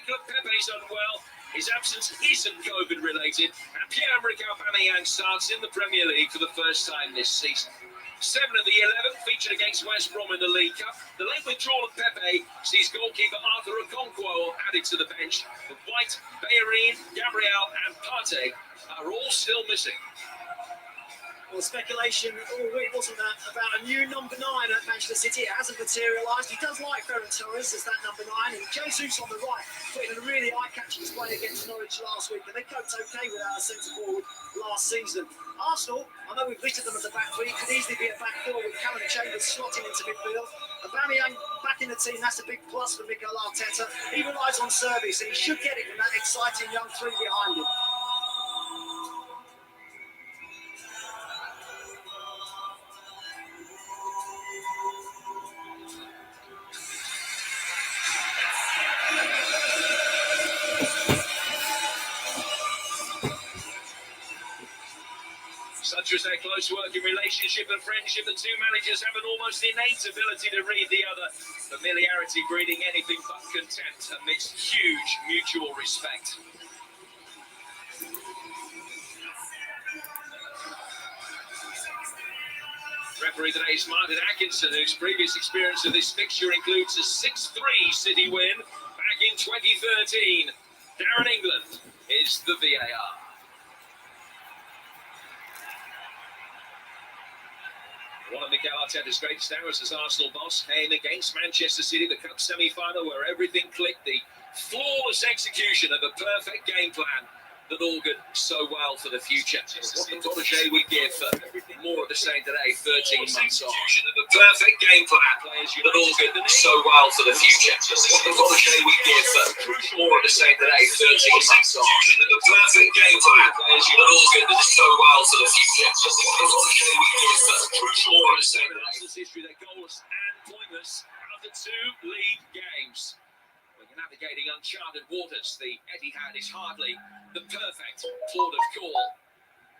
club Pepe's unwell. His absence isn't COVID-related, and Pierre-Emerick Aubameyang starts in the Premier League for the first time this season. 7 of the 11 featured against West Brom in the League Cup. The late withdrawal of Pepe sees goalkeeper Arthur Okonkwo added to the bench. But White, Bellerin, Gabriel and Partey are all still missing. Well, speculation all week, wasn't that, about a new number 9 at Manchester City. It hasn't materialised. He does like Ferran Torres as that number 9, and Jesus on the right put in a really eye-catching display against Norwich last week, and they coped okay without a centre-forward last season. Arsenal, I know we've listed them as a back three, could easily be a back four with Callum Chambers slotting into midfield. Aubameyang back in the team, that's a big plus for Mikel Arteta. He relies on service, and he should get it from that exciting young three behind him. Such was their close working relationship and friendship, the two managers have an almost innate ability to read the other. Familiarity breeding anything but contempt amidst huge mutual respect. Referee today is Martin Atkinson, whose previous experience of this fixture includes a 6-3 City win back in 2013. Darren England is the VAR. One of Mikel Arteta's greatest hours as Arsenal boss came against Manchester City, the Cup semi-final, where everything clicked. The flawless execution of a perfect game plan that augured so well for the future. What the protégé would give for more of the same today, 13 months on. Of a perfect game plan that augured so well for the future. What the protégé would give for more of the same today, 13 months on. The perfect game plan that augured so well for the future. What the protégé would give for more of the same today. Arsenal's history, they're goalless and pointless after 2 league games. Navigating uncharted waters, the Etihad is hardly the perfect port of call.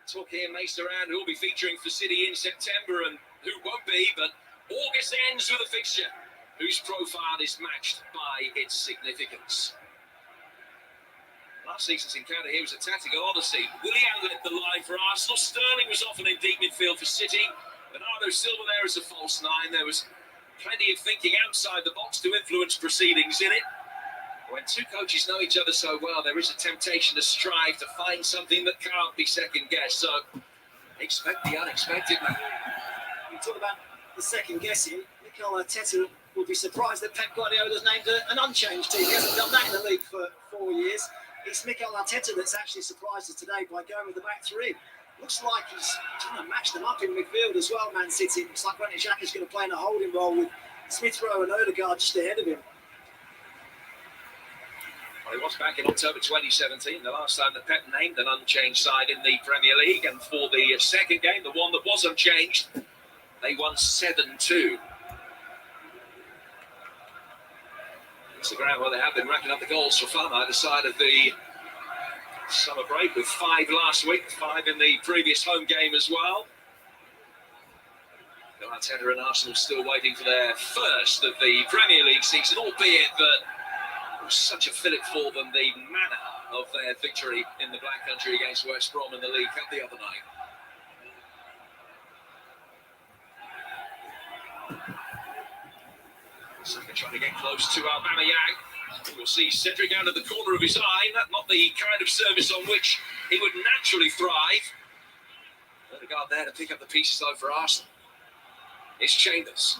Talk here, Maesteran, who will be featuring for City in September and who won't be, but August ends with a fixture whose profile is matched by its significance. Last season's encounter here was a tactical odyssey. Willian led the line for Arsenal. Sterling was often in deep midfield for City. Bernardo Silva there as a false 9. There was plenty of thinking outside the box to influence proceedings in it. When two coaches know each other so well, there is a temptation to strive to find something that can't be second-guessed. So, expect the unexpected. You talk about the second-guessing. Mikel Arteta will be surprised that Pep Guardiola's named an unchanged team. He hasn't done that in the league for 4 years. It's Mikel Arteta that's actually surprised us today by going with the back three. Looks like he's trying to match them up in midfield as well, Man City. Looks like Granit Xhaka is going to play in a holding role with Smith Rowe and Odegaard just ahead of him. Well, it was back in October 2017, the last time that Pep named an unchanged side in the Premier League. And for the second game, the one that was unchanged, they won 7-2. It's the ground where they have been racking up the goals for fun either side of the summer break, with 5 last week, 5 in the previous home game as well. Arteta and Arsenal still waiting for their first of the Premier League season, albeit that such a fillip for them, the manner of their victory in the Black Country against West Brom in the League Cup the other night. Saka trying to get close to Aubameyang. We'll see Cedric out of the corner of his eye. That's not the kind of service on which he would naturally thrive. Odegaard there to pick up the pieces though for Arsenal. It's Chambers.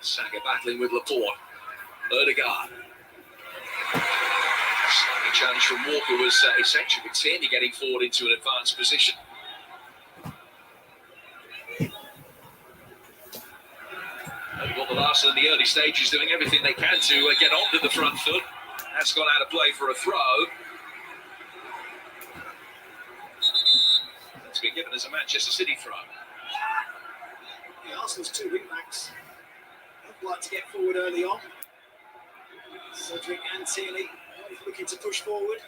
Saka battling with Laporte. Odegaard. Slightly challenge from Walker was essential with Tierney getting forward into an advanced position. Well, the last in the early stages doing everything they can to get onto the front foot. That's gone out of play for a throw. That's been given as a Manchester City throw. Yeah, Arsenal's 2 wing-backs like to get forward early on. Cedric and Tierney looking to push forward.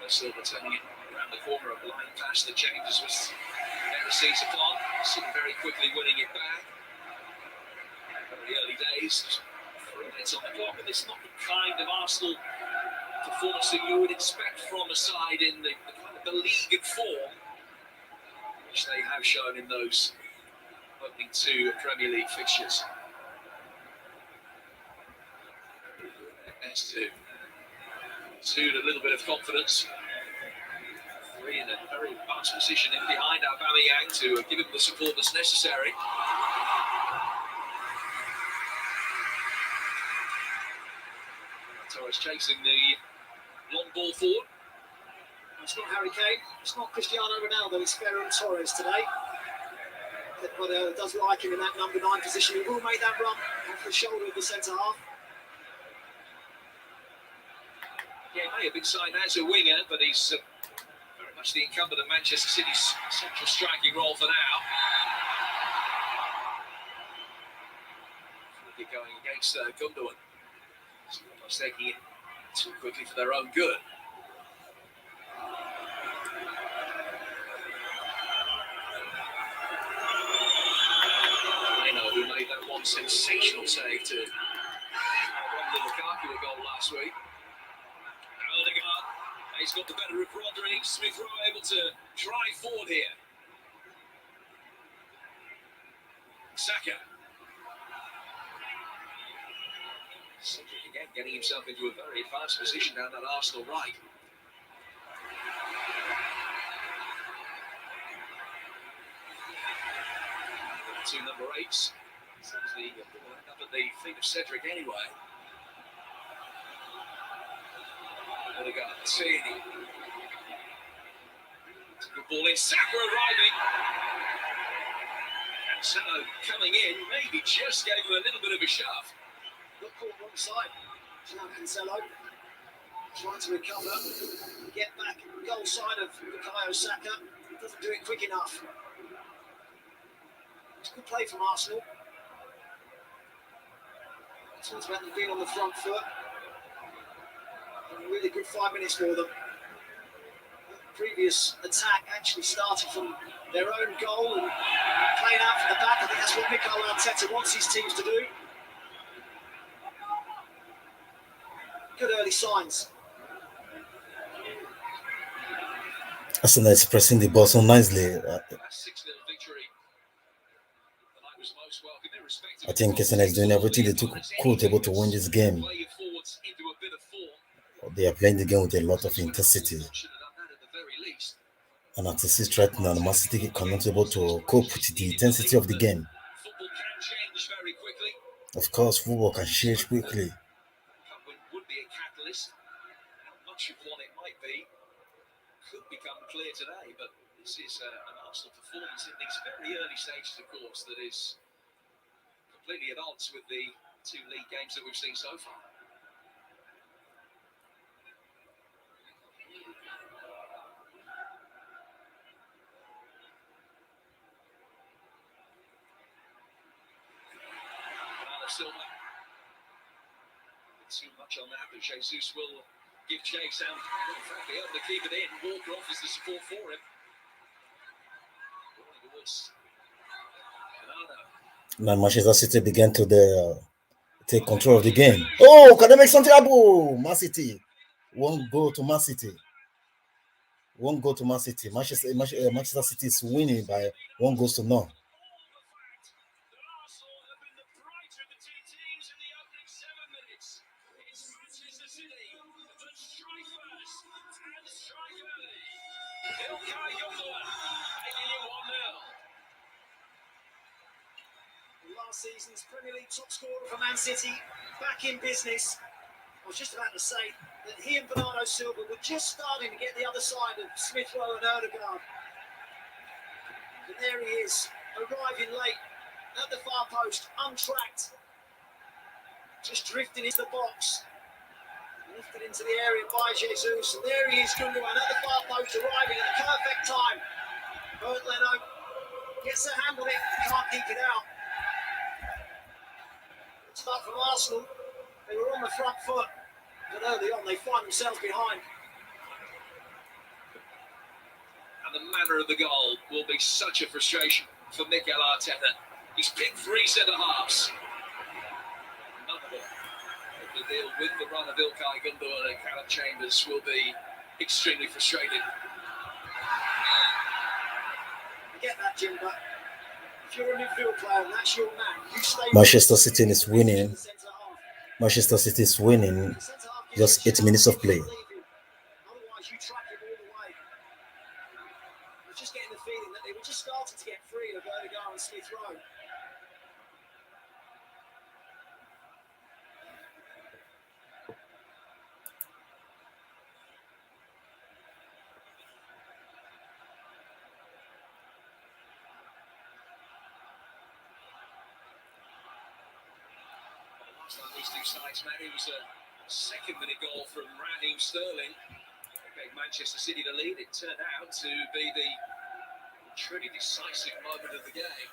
Silva turning it around the corner, a blind pass that changes was Heresies upon. City very quickly winning it back. Very early days, 3 minutes on the clock, and it's not the kind of Arsenal performance that you would expect from a side in the kind of the league of form, which they have shown in those opening 2 Premier League fixtures. S2. 2 a little bit of confidence. 3 in a very advanced position in behind Aubameyang to give him the support that's necessary. Torres chasing the long ball forward. It's not Harry Kane, it's not Cristiano Ronaldo, it's Ferran Torres today. But does like him in that number 9 position. He will make that run off the shoulder of the centre half. Yeah, he may have been signed as a winger, but he's very much the incumbent of Manchester City's central striking role for now. They're going against Gundogan. Almost taking it too quickly for their own good. Who made that one sensational save to run Lukaku a goal last week. Odegaard, he's got the better of Rodri. Smith Rowe able to drive forward here. Saka. Cedric again getting himself into a very advanced position down that Arsenal right. Two number 8s. Seems the ball up at the feet of Cedric anyway. Odegaard, Tierney. It's a good ball in. Saka arriving. Cancelo coming in. Maybe just gave him a little bit of a shove. Got caught wrong side. Cancelo trying to recover, get back goal side of Bukayo Saka. Doesn't do it quick enough. It's good play from Arsenal. Talks about them being on the front foot. A really good 5 minutes for them. The previous attack actually started from their own goal and playing out from the back. I think that's what Mikel Arteta wants his teams to do. Good early signs. Arsenal is pressing the ball so nicely. 6-0 victory. I think Arsenal is doing everything they could able to win this game. They are playing the game with a lot of intensity. And Arteta is threatening, and Man City cannot be able to cope with the intensity of the game. Of course, football can change quickly. Would be a catalyst. How much of one it might be could become clear today, but this is an Arsenal performance in these very early stages, of course, that is completely at odds with the 2 league games that we've seen so far. Silva. Too much on that, but Jesus will give chase and in fact, be able to keep it in. Walker offers the support for him. Now Manchester City began to take control of the game. Oh, can they make something happen? Man City. 1 goal to Man City. 1 goal to Man City. Manchester City is winning by 1 goal to none. Last season's Premier League top scorer for Man City, back in business. I was just about to say that he and Bernardo Silva were just starting to get the other side of Smith Rowe and Odegaard. And there he is, arriving late at the far post, untracked, just drifting into the box, lifted into the area by Jesus, and there he is, Gundogan at the far post, arriving at the perfect time. Bernd Leno gets a hand on it, can't keep it out. Start from Arsenal, they were on the front foot, but early on they find themselves behind. the manner of the goal will be such a frustration for Mikel Arteta. He's picked 3 centre-halves. None of them to deal with the run of Ilkay Gundogan and Callum Chambers will be extremely frustrated. I get that, Jim, but if you're a midfield player and that's your man, you stay. Manchester City is winning. Manchester City is winning. Just 8 minutes of play. Otherwise, you track him all the way. I was just getting the feeling that they were just starting to get free of Odegaard and Smith Rowe. These 2 sides, man, it was a second-minute goal from Raheem Sterling. It gave Manchester City the lead. It turned out to be the truly decisive moment of the game.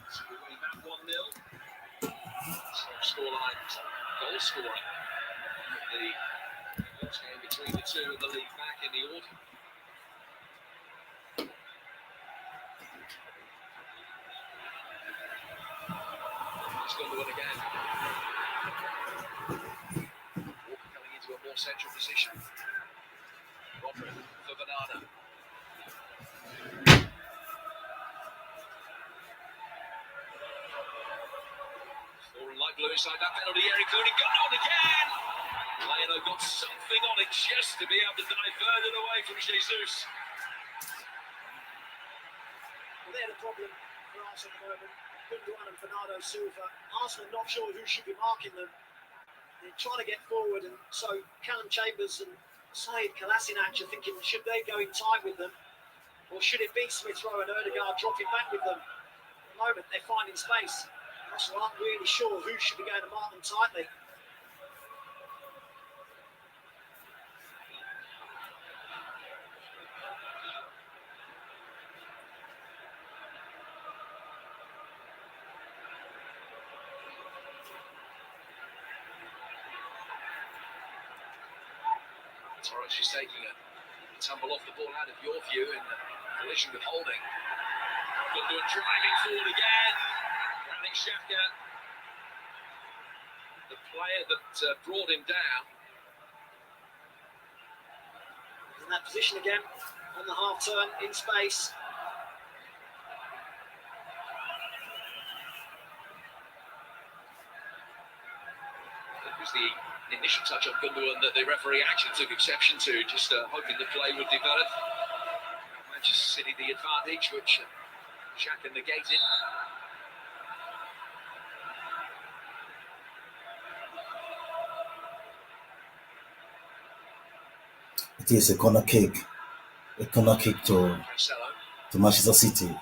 So we're winning that 1-0. Scoreline, goal scorer. The first game between the two and the lead back in the autumn. It's going to win again. Coming into a more central position. Rodri for Bernardo. Scoring like blue inside that penalty area. Cooney got on again. Leno got something on it just to be able to divert it away from Jesus. Well, they're the problem for Arsenal at the moment. Gundogan and Bernardo Silva. Arsenal not sure who should be marking them. They're trying to get forward, and so Callum Chambers and Said Kolasinac are thinking, should they go in tight with them, or should it be Smith Rowe and Odegaard dropping back with them? At the moment, they're finding space. Arsenal aren't really sure who should be going to mark them tightly. Torres is taking a tumble off the ball out of your view in the collision with Holding. Gundogan driving forward again. Granit Xhaka, the player that brought him down. In that position again, on the half turn, in space. It was the initial touch on Gundogan that the referee actually took exception to, just hoping the play would develop. Manchester City the advantage, which Xhaka negated. It is a corner kick to Manchester City.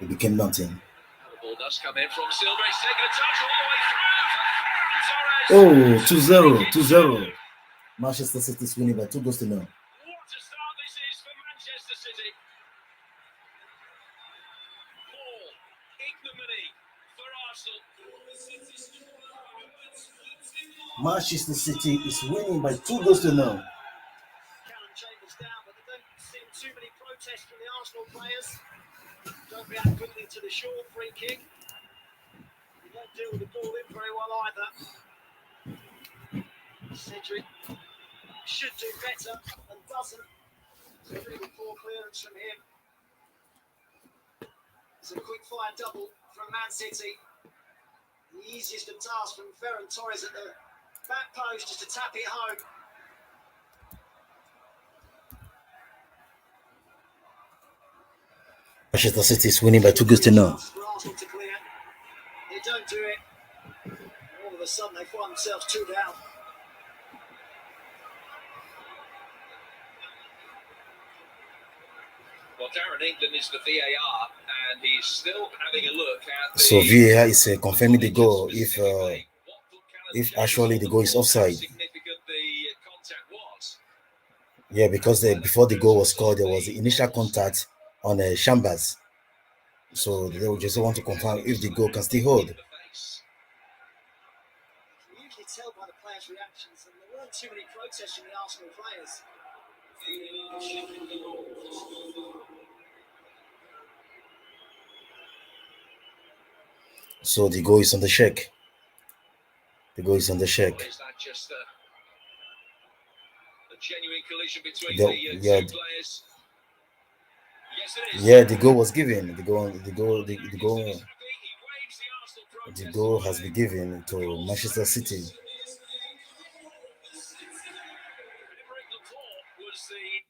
It became nothing. The ball does come in from Silva. He's taken a touch all the way through for Ferran Torres. 2-0. Manchester City is winning by 2 goals to 0. What a start this is for Manchester City. Paul, ignominy for Arsenal. Manchester City is winning by 2 goals to 0. Callum Chambers down, but there don't seem too many protests from the Arsenal players. Don't react quickly to the short free kick. They don't deal with the ball in very well either. Cedric should do better and doesn't. It's a really poor clearance from him. It's a quick fire double from Man City. The easiest of tasks from Ferran Torres at the back post just to tap it home. Manchester City is winning by 2 goals to 0. For Arsenal to clear. They don't do it. All of a sudden they find themselves 2 down. Well, Darren England is the VAR, and he's still having a look at the... So VAR is confirming the goal if actually the goal is offside. Significant the contact was. Yeah, because before the goal was scored, there was the initial contact on Chambers. So they will just want to confirm if the goal can still hold. You can usually tell by the players' reactions, and there weren't too many protests from the Arsenal players. So the goal is on the check. The goal is on the check. Or is that just a genuine collision between The- the yeah. two players? Yes, it is. Yeah, the goal was given. The goal He waves the Arsenal the protest goal has away. been given to Manchester City. Emerick Laporte was the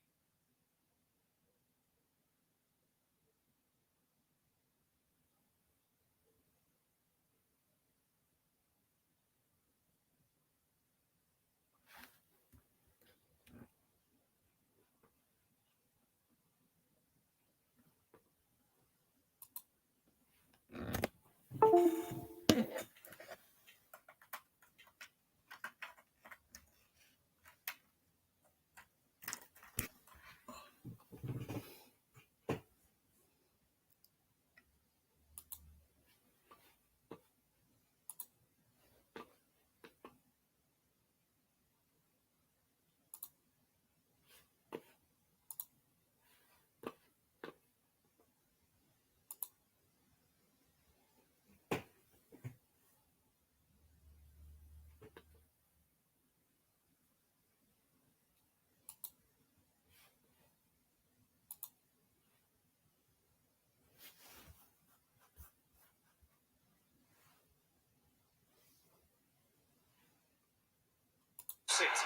sit.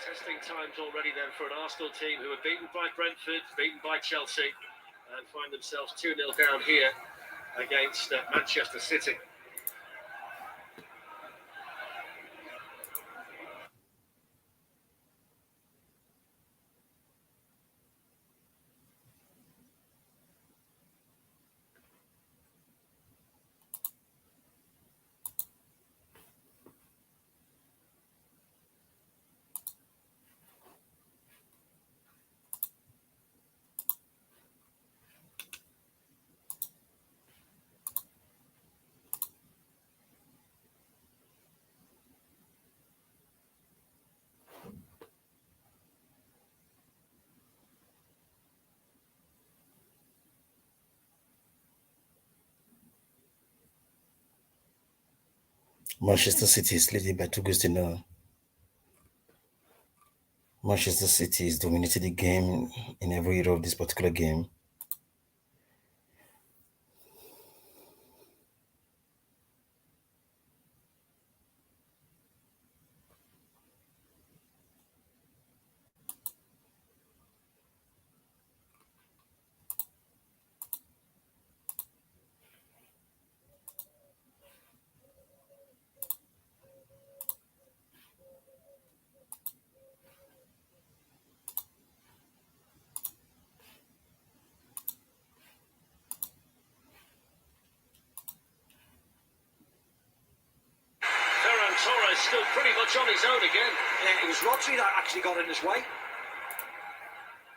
Testing times already then for an Arsenal team who were beaten by Brentford, beaten by Chelsea, and find themselves 2-0 down here against Manchester City. Manchester City is leading by 2-0. Manchester City is dominating the game in every area of this particular game. Ferran Torres still pretty much on his own again. Yeah, it was Rodri that actually got in his way.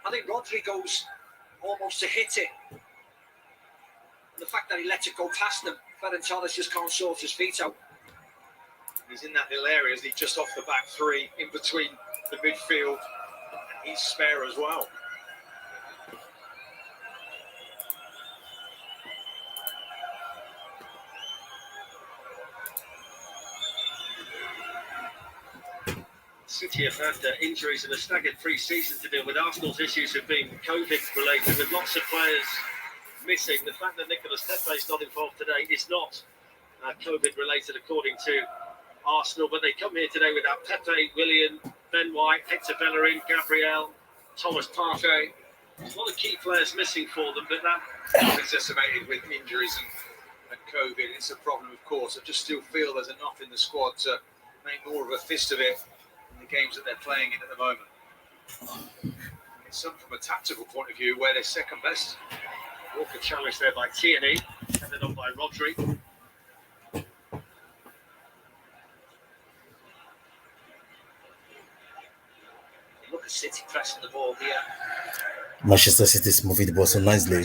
I think Rodri goes almost to hit it. And the fact that he let it go past him, Ferran Torres just can't sort his feet out. He's in that little area, isn't he? Just off the back three, in between the midfield. He's spare as well. City have had injuries and a staggered pre-season to deal with. Arsenal's issues have been COVID-related, with lots of players missing. The fact that Nicolas Pepe is not involved today is not COVID-related, according to Arsenal. But they come here today without Pepe, Willian, Ben White, Hector Bellerin, Gabriel, Thomas Partey. There's a lot of key players missing for them, but that It's decimated with injuries and COVID. It's a problem, of course. I just still feel there's enough in the squad to make more of a fist of it in the games that they're playing in at the moment. It's some from a tactical point of view where they're second best. Walker challenged there by Tierney, and then on by Rodri. Look at City pressing the ball here. Manchester City is moving the ball so nicely.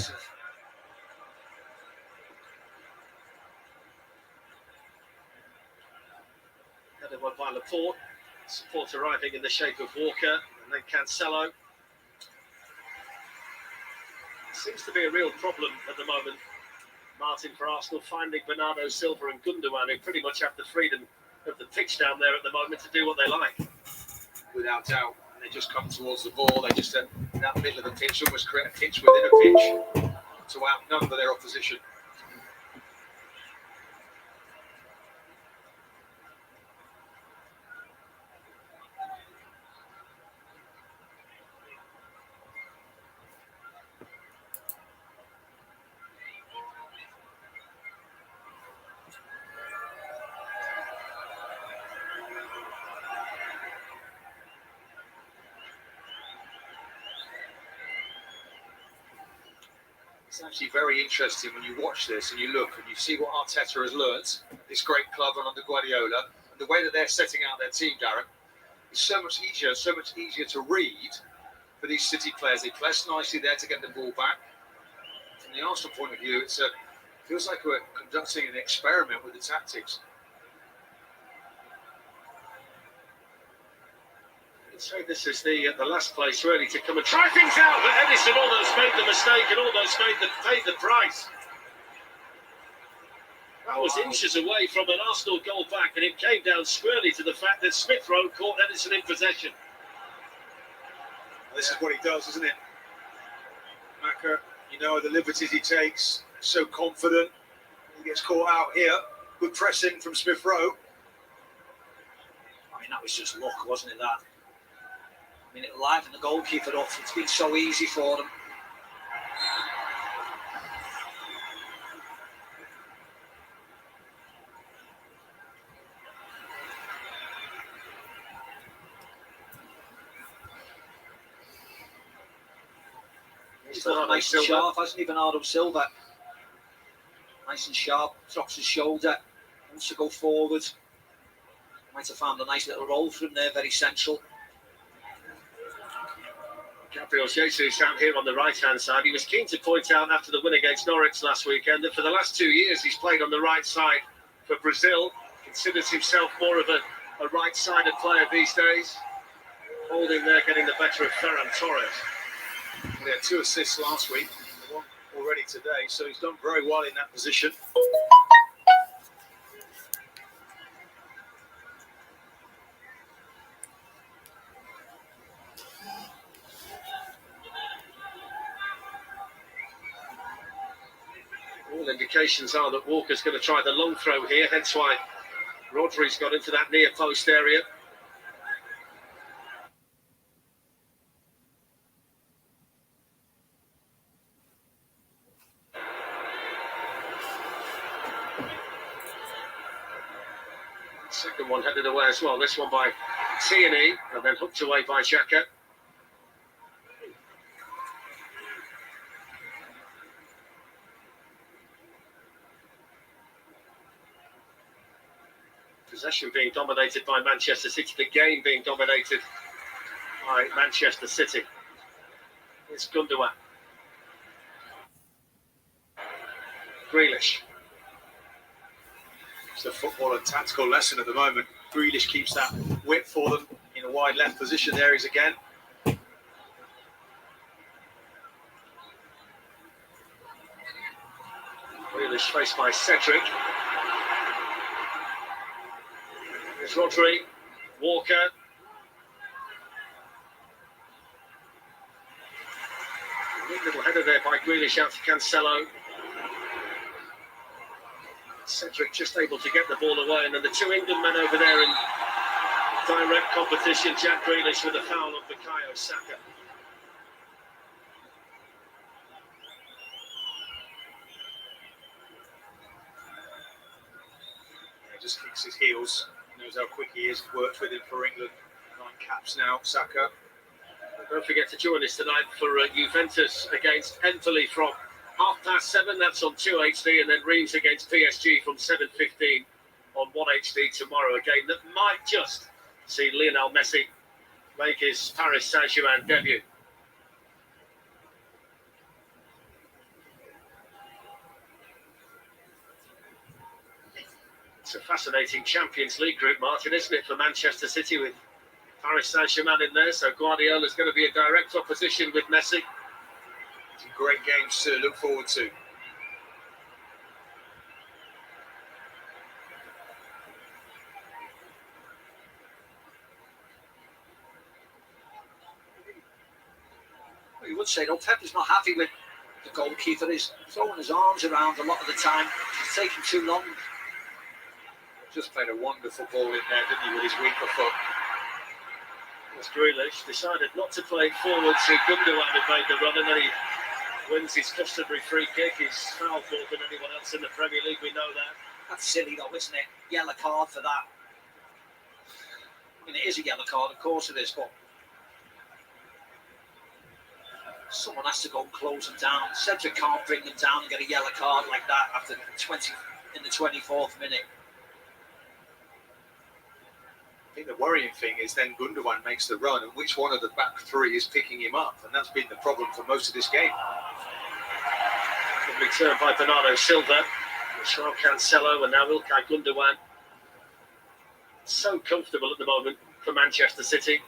Headed one by Laporte. Support arriving in the shape of Walker and then Cancelo. Seems to be a real problem at the moment, Martin, for Arsenal, finding Bernardo Silva and Gundogan, who pretty much have the freedom of the pitch down there at the moment to do what they like. Without doubt. And they just come towards the ball. They just, in that middle of the pitch, almost create a pitch within a pitch to outnumber their opposition. It's actually very interesting when you watch this and you look and you see what Arteta has learnt, this great club under Guardiola, and the way that they're setting out their team, Darren, is so much easier to read for these City players. They press nicely there to get the ball back. From the Arsenal point of view, it feels like we're conducting an experiment with the tactics. I'd say this is the last place really to come and try things out, but Edison almost made the mistake and almost paid the price. That was inches away from an Arsenal goal back, and it came down squarely to the fact that Smith Rowe caught Edison in possession. This is what he does, isn't it? Maka, you know, the liberties he takes, so confident. He gets caught out here. Good pressing from Smith Rowe. I mean, that was just luck, wasn't it, that? I mean, it livened the goalkeeper up. It's been so easy for them. He's looking nice and sharp, hasn't he, Bernardo Silva? Nice and sharp, drops his shoulder, wants to go forward. Might have found a nice little roll for him there, very central. Gabriel Jesus out here on the right-hand side. He was keen to point out after the win against Norwich last weekend that for the last 2 years he's played on the right side for Brazil. Considers himself more of a right-sided player these days. Holding there, getting the better of Ferran Torres. He had 2 assists last week, one already today, so he's done very well in that position. All indications are that Walker's going to try the long throw here, hence why Rodri's got into that near post area. Second one headed away as well. This one by Tierney, and then hooked away by Xhaka. Possession being dominated by Manchester City, the game being dominated by Manchester City. It's Gundogan. Grealish. It's a football and tactical lesson at the moment. Grealish keeps that width for them in a wide left position. There he is again. Grealish faced by Cedric. There's Rodri, Walker. A little header there by Grealish out to Cancelo. Cedric just able to get the ball away, and then the 2 England men over there in direct competition. Jack Grealish with a foul on Bukayo Saka. He just kicks his heels. He knows how quick he is. Worked with him for England. 9 caps now, Saka. Don't forget to join us tonight for Juventus against Empoli from 7:30. That's on 2HD, and then Reims against PSG from 7:15 on 1HD tomorrow. A game that might just see Lionel Messi make his Paris Saint-Germain debut. It's a fascinating Champions League group, Martin, isn't it, for Manchester City, with Paris Saint-Germain in there, so Guardiola's going to be a direct opposition with Messi. Some great games to look forward to. Well, you would say, no, Pep is not happy with the goalkeeper. He's throwing his arms around a lot of the time. It's taking too long. Just played a wonderful ball in there, didn't he, with his weaker foot. As Grealish decided not to play forward, so Gundogan had made the run, and then he wins his customary free kick. He's foul more than anyone else in the Premier League, we know that. That's silly though, isn't it? Yellow card for that. I mean, it is a yellow card, of course it is, but someone has to go and close them down. Cedric can't bring them down and get a yellow card like that after in the 24th minute. I think the worrying thing is then Gundogan makes the run, and which one of the back three is picking him up? And that's been the problem for most of this game. Lovely turn by Bernardo Silva, Joao Cancelo, and now Ilkay Gundogan. So comfortable at the moment for Manchester City.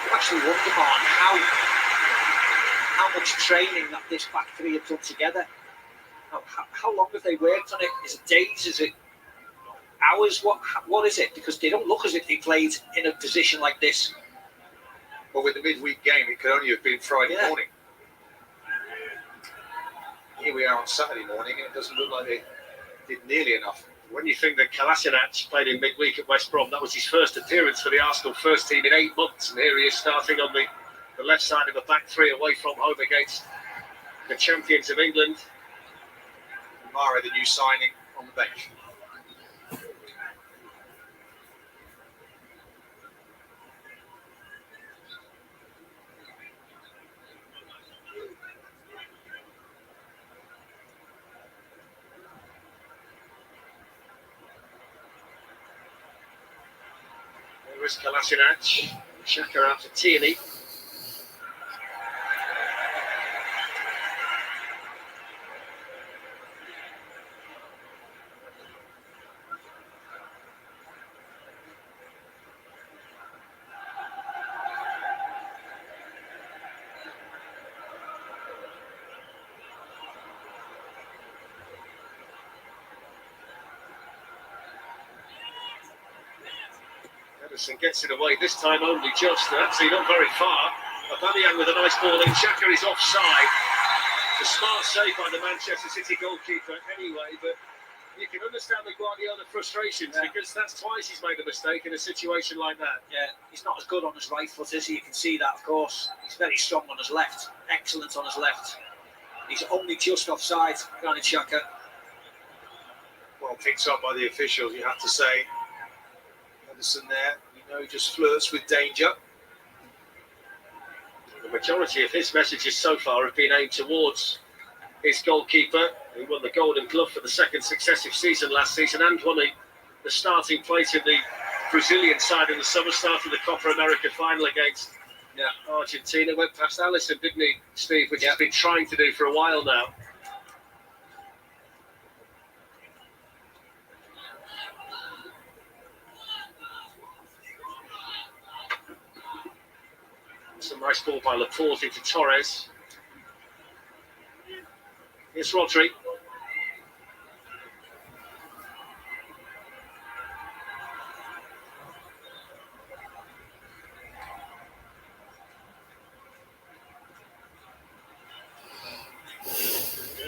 You actually wonder, Mark, how much training that this back three have put together. How long have they worked on it? Is it days? Is it hours? What is it? Because they don't look as if they played in a position like this. Well, with the midweek game, it could only have been Friday morning. Here we are on Saturday morning, and it doesn't look like they did nearly enough. When you think that Kolasinac played in midweek at West Brom, that was his first appearance for the Arsenal first team in 8 months, and here he is starting on the left side of the back three away from home against the champions of England. Mara, the new signing, on the bench. There is Kolasinac. Xhaka out for Tierney. Gets it away, this time only just, actually not very far. Aubameyang with a nice ball in, Xhaka is offside. It's a smart save by the Manchester City goalkeeper anyway, but you can understand the Guardiola frustrations because that's twice he's made a mistake in a situation like that. Yeah, he's not as good on his right foot, is he? You can see that, of course. He's very strong on his left, excellent on his left. He's only just offside, Granit Xhaka. Well picked up by the officials, you have to say. Henderson there. He just flirts with danger. The majority of his messages so far have been aimed towards his goalkeeper, who won the Golden Glove for the second successive season last season and won the starting place in the Brazilian side in the summer, started the Copa America final against Argentina. Went past Alisson, didn't he, Steve, which he's been trying to do for a while now. Some nice ball by Laporte into Torres. Here's Rodri.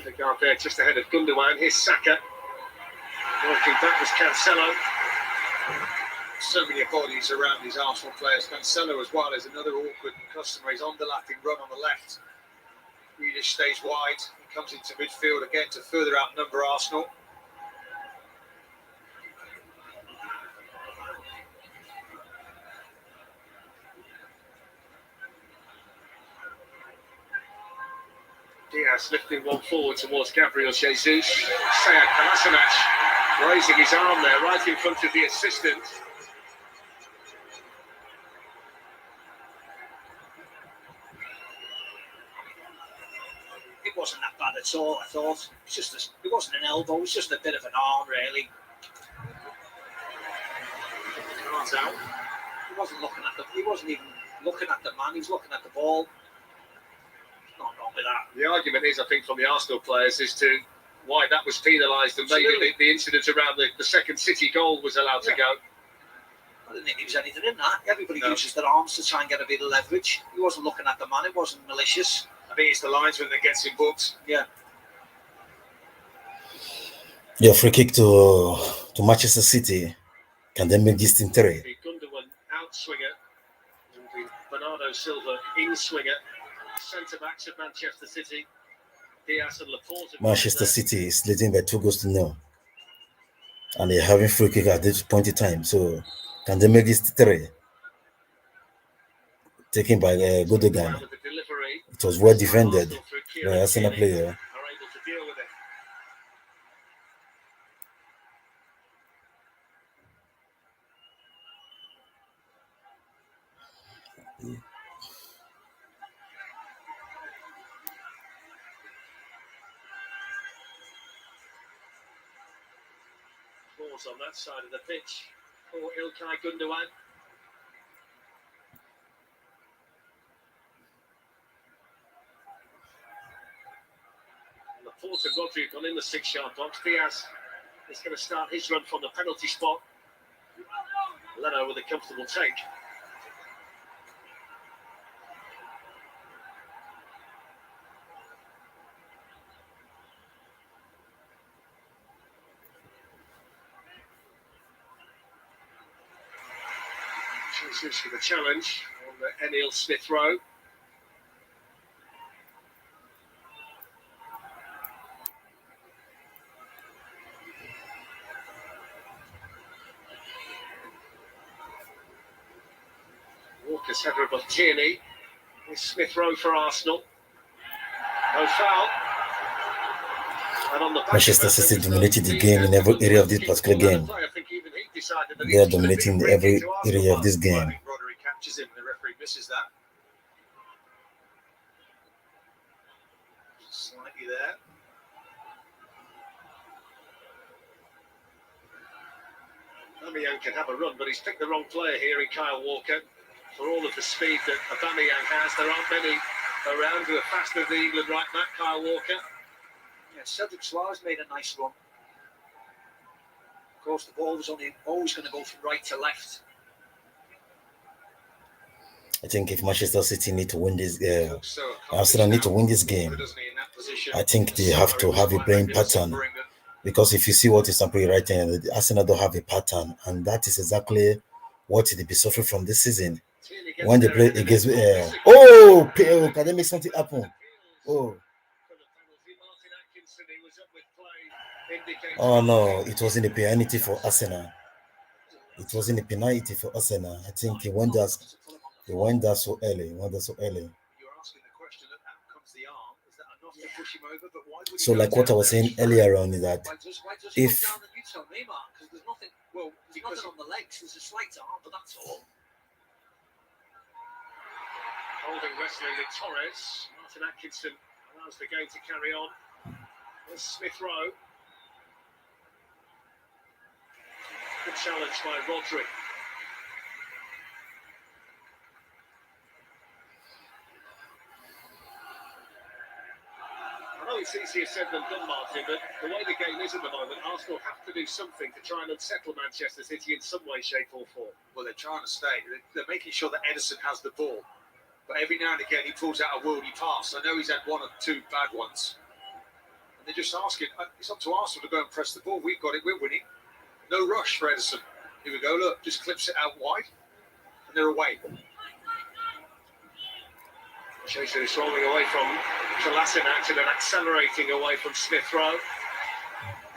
The guard there just ahead of Gundogan. Here's Saka. Working back was Cancelo. So many bodies around these Arsenal players. Cancelo as well is another awkward customer. He's on the lapping run on the left. Grealish stays wide. He comes into midfield again to further outnumber Arsenal. Diaz lifting one forward towards Gabriel Jesus. Sead Kolasinac raising his arm there right in front of the assistant. It wasn't that bad at all, I thought. It wasn't an elbow, it was just a bit of an arm, really. start out. He wasn't looking at the. He wasn't even looking at the man. He was looking at the ball. Not wrong with that. The argument is, I think, from the Arsenal players as to why that was penalised and maybe the incident around the second City goal was allowed to go. I didn't think there was anything in that. Everybody uses their arms to try and get a bit of leverage. He wasn't looking at the man. It wasn't malicious. I think it's the linesman that gets him booked. Yeah. Yeah, free kick to Manchester City. Can they make this thing 3? The Gundogan outswinger and the Bernardo Silva in-swinger. Centre-backs of Manchester City. Diaz and Laporte. Manchester City is leading by 2-0. And they're having free kick at this point in time. So, can they make this 3? Taken by Gundogan. It was well defended by Arsenal player. On that side of the pitch for Ilkay Gundogan. Laporte and Rodri gone in the 6-yard box. Diaz is going to start his run from the penalty spot. Leno with a comfortable take. Jesus for the challenge on the Emile Smith Rowe. Walker's header above Tierney. It's Smith Rowe for Arsenal. No foul. And on the Manchester City dominated the game in every area of this particular game. They are dominating every area of this game. Rodri catches him, the referee misses that. Slightly there. Aubameyang can have a run, but he's picked the wrong player here in Kyle Walker. For all of the speed that Aubameyang has, there aren't many around who are faster than the England right back, Kyle Walker. Yeah, Cedric Suarez made a nice run. Of course, the ball was always going to go from right to left. I think if Manchester City need to win this, Arsenal need to win this game. I think they have to have a playing pattern, because if you see what is happening right now, Arsenal don't have a pattern, and that is exactly what they be suffering from this season. When they play against, can they make something happen? Oh no, it wasn't a penalty for Arsenal. It wasn't a penalty for Arsenal. I think he went there so early. You're asking the question, how comes the arm? Is that enough to push him over? But why would So like what I was saying earlier on is that if down and you tell me, Mark, because there's nothing. Well, there's nothing on the legs. There's a slight arm, but that's all. Holding wrestling with Torres. Martin Atkinson allows the game to carry on. There's Smith Rowe. Good challenge by Rodri. I know it's easier said than done, Martin, but the way the game is at the moment, Arsenal have to do something to try and unsettle Manchester City in some way, shape or form. Well, they're trying to stay. They're making sure that Ederson has the ball. But every now and again, he pulls out a worldy pass. I know he's had 1 or 2 bad ones. And they're just asking, it's up to Arsenal to go and press the ball. We've got it, we're winning. No rush for Ederson. Here we go, look, just clips it out wide. And they're away. Chasing is rolling away from Kolasinac and then accelerating away from Smith Rowe.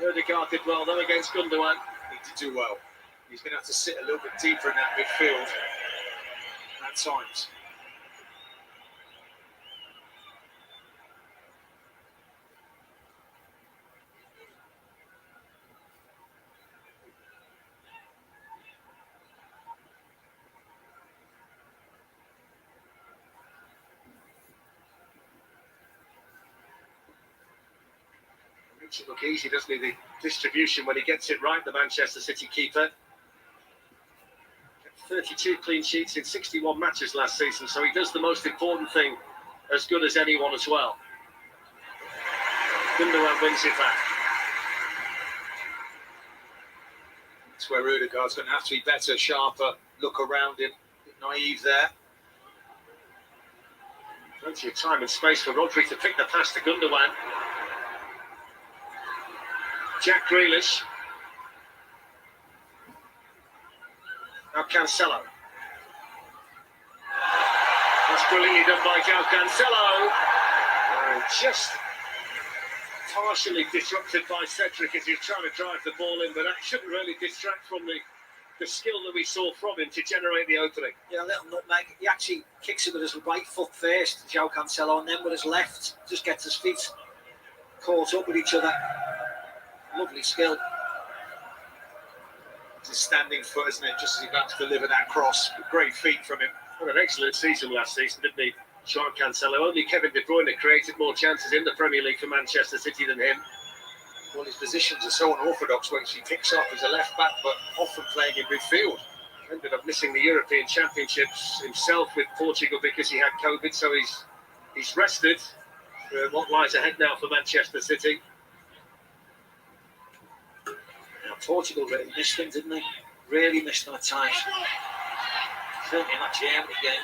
Ødegaard did well though against Gundogan. He did do well. He's going to have to sit a little bit deeper in that midfield at times. Makes it look easy, doesn't he? The distribution when he gets it right, the Manchester City keeper. 32 clean sheets in 61 matches last season, so he does the most important thing as good as anyone as well. Gundogan wins it back. That's where Odegaard's going to have to be better, sharper, look around him. A bit naive there. Plenty of time and space for Rodri to pick the pass to Gundogan. Jack Grealish. Now Cancelo. That's brilliantly done by João Cancelo. Just partially disrupted by Cedric as he's trying to drive the ball in, but that shouldn't really distract from the skill that we saw from him to generate the opening. Yeah, a little nutmeg. He actually kicks it with his right foot first, João Cancelo, and then with his left, just gets his feet caught up with each other. Lovely skill. It's his standing foot, isn't it? Just as he's about to deliver that cross. Great feet from him. What an excellent season last season, didn't he? João Cancelo. Only Kevin De Bruyne created more chances in the Premier League for Manchester City than him. Well, his positions are so unorthodox, which he picks up as a left back, but often playing in midfield. Ended up missing the European Championships himself with Portugal because he had COVID, so he's rested for what lies ahead now for Manchester City. Now, Portugal really missed him, didn't they? Really missed him at times. Certainly in that Germany game.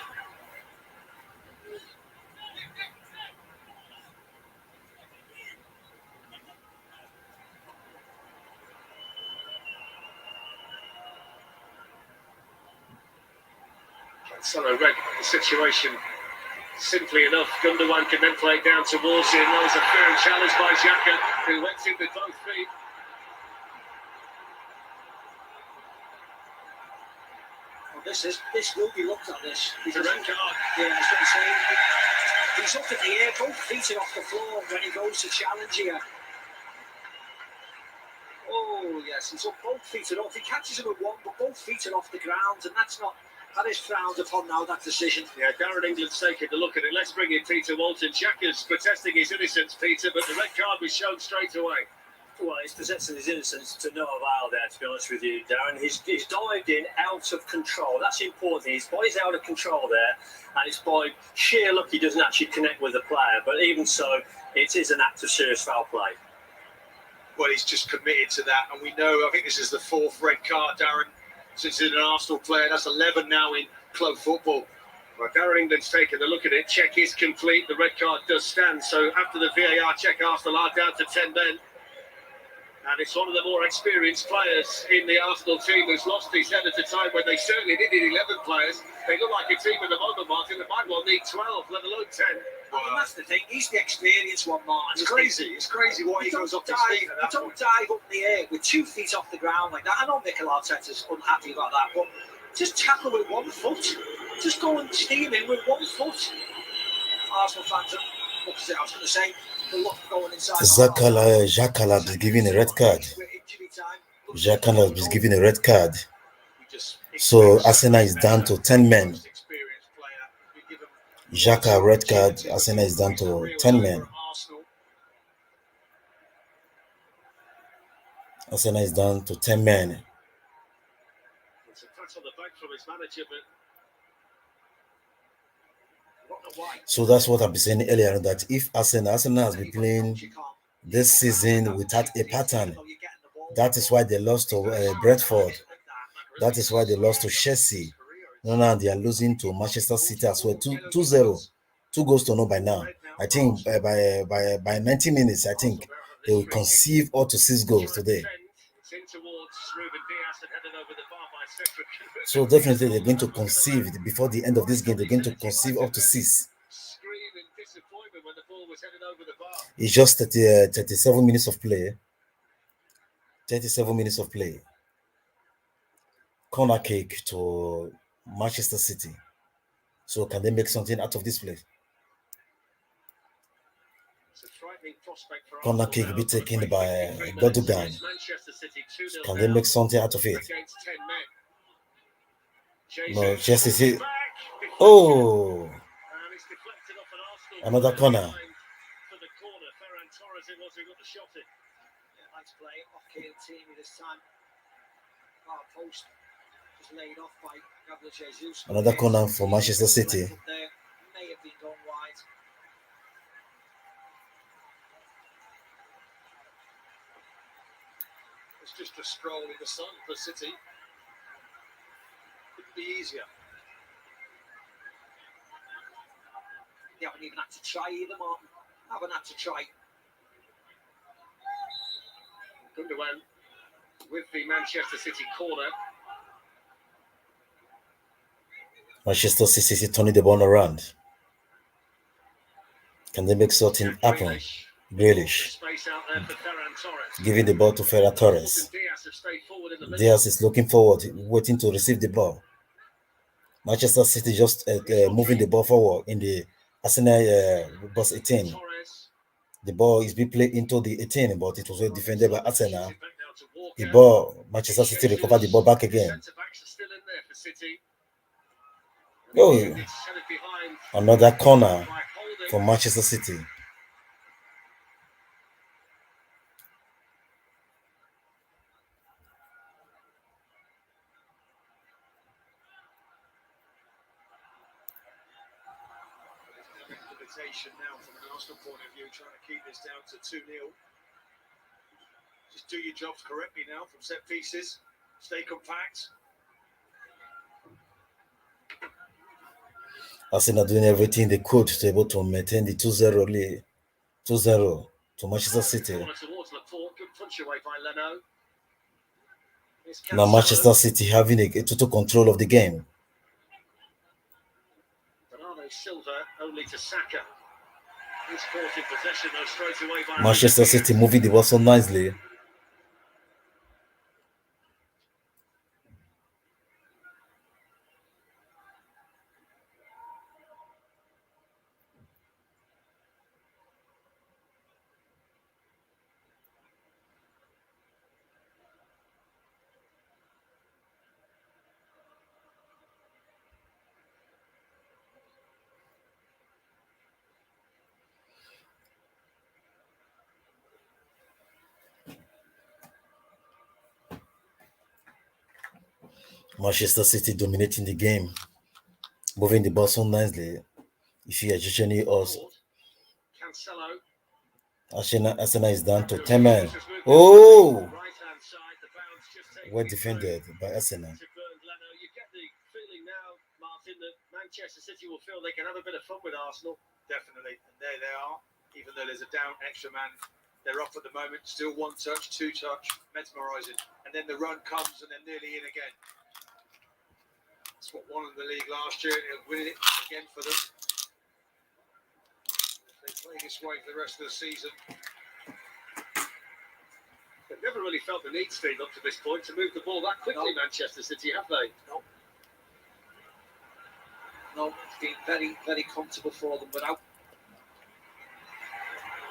Cancelo read the situation simply enough. Gundogan can then play it down towards him. There was a fair challenge by Xhaka, who went in with both feet. Well, this will be looked at. This It's a red card. Yeah, that's what I'm saying. He's up in the air, both feet are off the floor when he goes to challenge here. Oh yes, he's up, both feet are off. He catches him with one, but both feet are off the ground, and that is frowned upon now, that decision. Yeah, Darren England's taking a look at it. Let's bring in Peter Walton. Xhaka's protesting his innocence, Peter, but the red card was shown straight away. Well, he's possessing his innocence to no avail there, to be honest with you, Darren. He's dived in out of control. That's the important thing. His body's out of control there, and it's by sheer luck he doesn't actually connect with the player. But even so, it is an act of serious foul play. Well, he's just committed to that, and we know, I think this is the fourth red card, Darren, since he's an Arsenal player. That's 11 now in club football. Well, Darren England's taken a look at it. Check is complete. The red card does stand. So after the VAR check, Arsenal are down to 10 men. And it's one of the more experienced players in the Arsenal team who's lost his head at a time when they certainly needed 11 players. They look like a team at the moment, Martin, that might well need 12, let alone 10. Well, and that's the thing. He's the experienced one, Martin. It's crazy. It's crazy what he goes off his feet at that don't point. dive up in the air with 2 feet off the ground like that. I know Mikel Arteta's unhappy about that, but just tackle with 1 foot. Just go and steam in with 1 foot. Arsenal fans are opposite. I was going to say, the look going inside. Xhaka is given a red card. Xhaka is given a red card. So Arsenal is down to 10 men. Xhaka red card. Arsenal is down to 10 men. Arsenal is down to 10 men. It's a pat on the back from his manager, but So that's what I've been saying earlier, that if Arsenal has been playing this season without a pattern, that is why they lost to Brentford. That is why they lost to Chelsea. Now they are losing to Manchester City as well. 2-0. 2 goals to 0 by now. I think by 90 minutes, I think they will conceive up to 6 goals today. So definitely they're going to conceive before the end of this game. They're going to conceive up to 6. It's just 37 minutes of play. 37 minutes of play. Corner kick to Manchester City. So can they make something out of this play? Corner kick be taken by Gundogan. Can they make something out of it? No, Chelsea City. Oh, another corner. Nice play off Kane Teamy this time. Post. Just laid off by Gabriel Jesus. Another corner for Manchester City. There may have been gone wide. It's just a stroll in the sun for City. Couldn't be easier. They haven't even had to try either, Martin. Haven't had to try. Gundogan with the Manchester City corner. Manchester City turning the ball around. Can they make something happen? Grealish Space out there for Ferran Torres. giving the ball to Ferran Torres. Diaz have stayed forward in the middle. Diaz is looking forward, waiting to receive the ball. Manchester City just moving the ball forward in the Arsenal box 18. Torres. The ball is being played into the 18, but it was well defended by Arsenal. The ball, Manchester City recovered the ball back again. Centre-backs are still in there for City. Oh, It's headed behind another corner by Holding. for Manchester City. Invitation now from an Arsenal point of view, trying to keep this down to 2-0. Just do your jobs correctly now from set pieces. Stay compact. Arsenal doing everything they could to be able to maintain the 2-0 lead. 2-0 to Manchester City. Corner towards Laporte. Good punch away by Leno. Here's Now Cancelo. Manchester City having a total control of the game. Bernardo Silva only to Saka. He's caught in possession though straight away by Manchester City moving the ball so nicely. Manchester City dominating the game, moving the ball so nicely. If you additionally also Cancelo. Arsenal is down to 10 men. Oh, Right hand side, the bounce just taking well it defended through by Arsenal. to Bernd Leno. You get the feeling now, Martin, that Manchester City will feel they can have a bit of fun with Arsenal. Definitely. And there they are. Even though there's a down extra man, they're off at the moment. Still one touch, two touch, mesmerising. And then the run comes and they're nearly in again. That's what won in the league last year. They'll win it again for them. If they play this way for the rest of the season. They've never really felt the need, Steve, up to this point, to move the ball that quickly, No. Manchester City, have they? No, it's been very, very comfortable for them without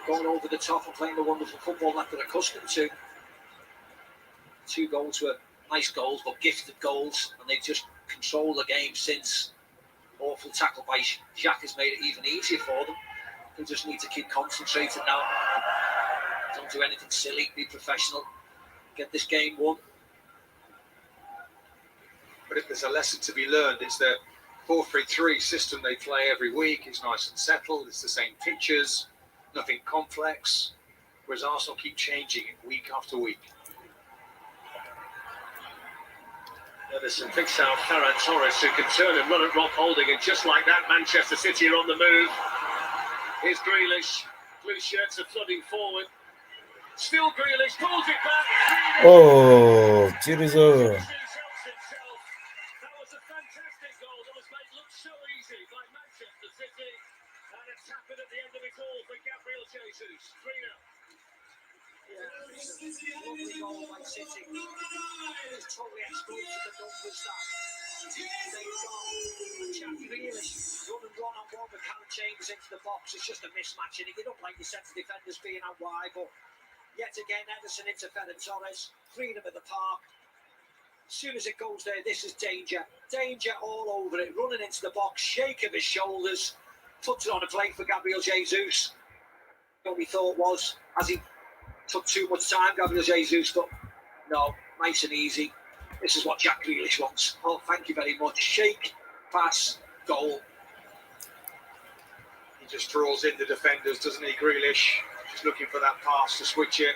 going over the top and playing the wonderful football that they're accustomed to. 2 goals were nice goals, but gifted goals, and they've just controlled the game since. Awful tackle by Jack has made it even easier for them. They just need to keep concentrated now. Don't do anything silly, be professional, get this game won. But if there's a lesson to be learned, it's the 4-3-3 system they play every week. It's nice and settled. It's the same pitches, nothing complex. Whereas Arsenal keep changing it week after week. Edison picks out Ferran Torres, who can turn and run at Rob Holding, and just like that, Manchester City are on the move. Here's Grealish. Blue shirts are flooding forward. Still Grealish, pulls it back. Oh, 2-0. That was a fantastic goal that was made look so easy by Manchester City. And a tap in at the end of it all for Gabriel Jesus. 3-0. Yeah, it's a lovely goal by City. It's totally exposed to the numbers that they've got. And Jack Grealish running one-on-one with Callum Chambers into the box. It's just a mismatch in it. You don't like your centre defenders being out wide, but yet again, Ederson into Ferran Torres. Freedom of the park. As soon as it goes there, this is danger. Danger all over it. Running into the box, shake of his shoulders. Puts it on a plate for Gabriel Jesus. What we thought was, as he took too much time, Gabriel Jesus, but no, nice and easy. This is what Jack Grealish wants. Oh, thank you very much. Shake, pass, goal. He just draws in the defenders, doesn't he, Grealish? Just looking for that pass to switch it.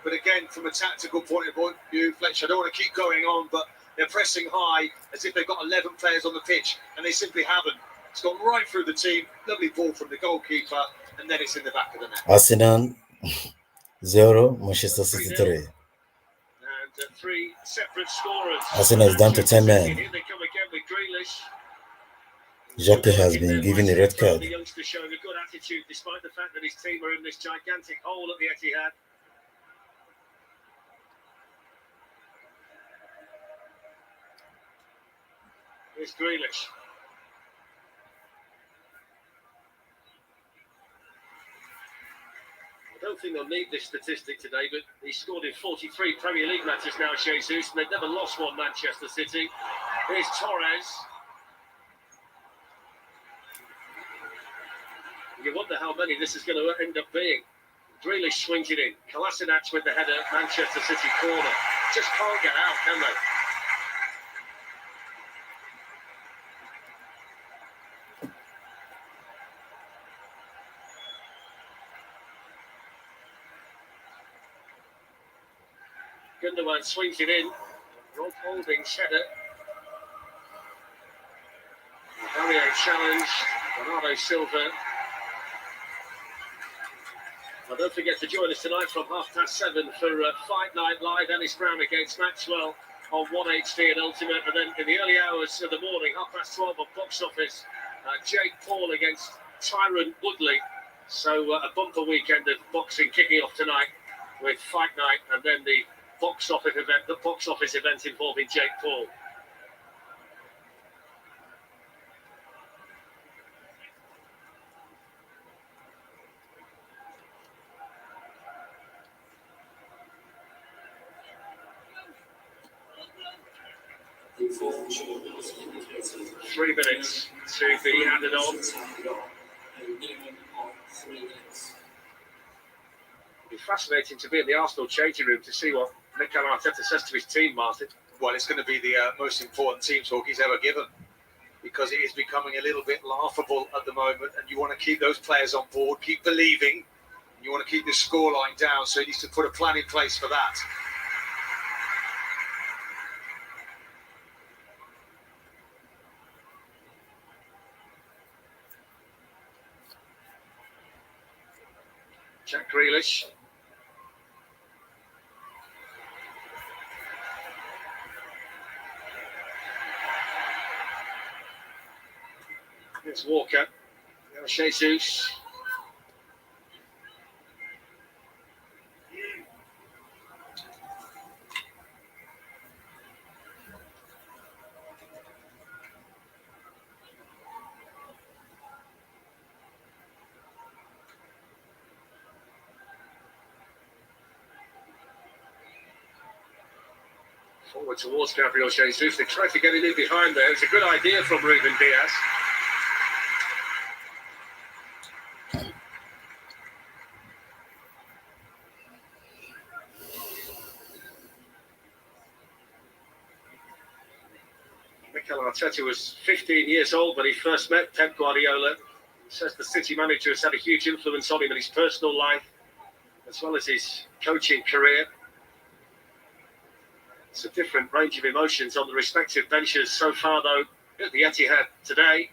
But again, from a tactical point of view, Fletcher, I don't want to keep going on, but they're pressing high as if they've got 11 players on the pitch, and they simply haven't. It's gone right through the team. Lovely ball from the goalkeeper, and then it's in the back of the net. Arsenal 0, Manchester City 3. And three separate scorers. Arsenal is down to 10 men. Here they come again with Grealish. Jacques has been given a red card. The youngster showing a good attitude despite the fact that his team are in this gigantic hole at the Etihad. Here's Grealish. I don't think they'll need this statistic today, but he's scored in 43 Premier League matches now, Jesus, and they've never lost one, Manchester City. Here's Torres. You wonder how many this is going to end up being. Grealish swings it in. Kolasinac with the header, Manchester City corner. Just can't get out, can they? Gundogan swings it in. Rob Holding's header. Mario challenge. Bernardo Silva. Well, don't forget to join us tonight from 7:30 for Fight Night Live. Ennis Brown against Maxwell on 1HD and Ultimate. And then in the early hours of the morning, 12:30 on Box Office, Jake Paul against Tyron Woodley. So a bumper weekend of boxing kicking off tonight with Fight Night, and then the box office event involving Jake Paul. Three minutes to be added on. It'll be fascinating to be in the Arsenal changing room to see what Mikel Arteta says to his team, Martin. Well, it's going to be the most important team talk he's ever given, because it is becoming a little bit laughable at the moment, and you want to keep those players on board, keep believing, and you want to keep the scoreline down, so he needs to put a plan in place for that. Jack Grealish. Here's Walker. Jesus. Forward towards Gabriel Jesus. They tried to get it in behind there. It's a good idea from Ruben Diaz. Mikel Arteta was 15 years old when he first met Pep Guardiola. He says the City manager has had a huge influence on him in his personal life, as well as his coaching career. It's a different range of emotions on the respective benches so far, though, at the Etihad today.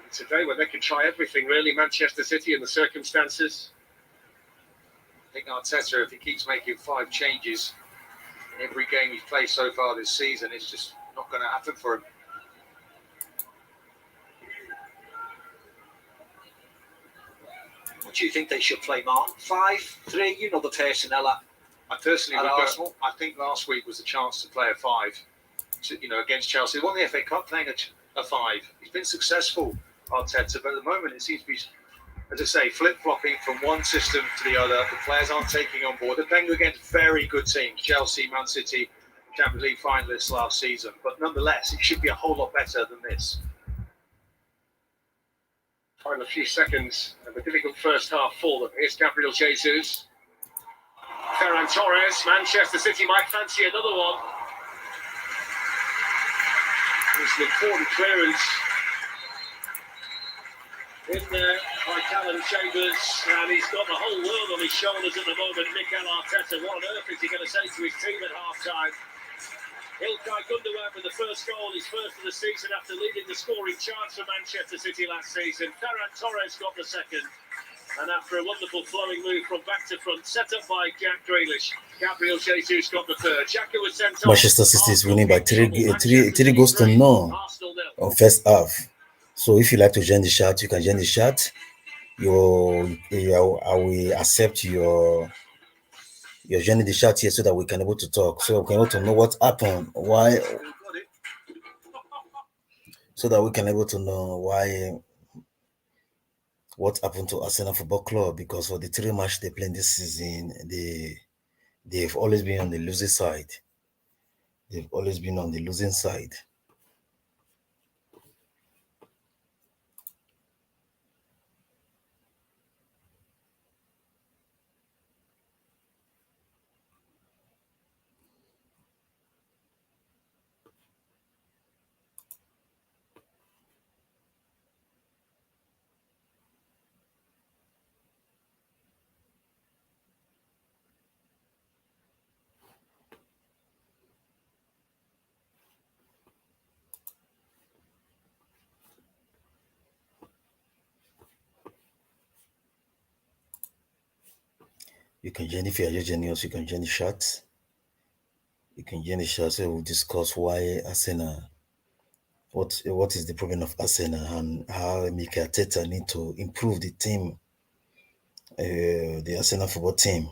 It's a day when they can try everything, really, Manchester City, in the circumstances. I think Arteta, if he keeps making 5 changes in every game he's played so far this season, it's just not going to happen for him. What do you think they should play, Martin? 5-3, you know the personnel at personally would Arsenal. I think last week was a chance to play a 5, against Chelsea. They won the FA Cup playing a 5. He's been successful, Arteta, but at the moment it seems to be, as I say, flip-flopping from one system to the other. The players aren't taking on board. They're playing against very good teams, Chelsea, Man City, Champions League finalists last season. But nonetheless, it should be a whole lot better than this. Final few seconds of a difficult first half for them. Here's Gabriel Jesus. Ferran Torres, Manchester City might fancy another one. It's an important clearance in there by Callum Chambers, and he's got the whole world on his shoulders at the moment. Mikel Arteta, what on earth is he going to say to his team at half-time? Ilkay Gundogan with the first goal, his first of the season after leading the scoring charge for Manchester City last season. Ferran Torres got the second, and after a wonderful flowing move from back to front, set up by Jack Grealish, Gabriel Jesus got the third. Xhaka was sent off. Manchester City is winning by three goals to none on first half. So if you like to join the chat, you can join the chat. I will accept your joining the chat here so that we can able to talk, so we can able to know what happened, why, so that we can able to know why, what happened to Arsenal Football Club, because for the 3 matches they played this season, they've always been on the losing side. They've always been on the losing side. You can join, if you are just joining us, you can join the chat. You can join the chat so we'll discuss why Arsenal, what is the problem of Arsenal, and how Mikel Arteta need to improve the team, the Arsenal football team,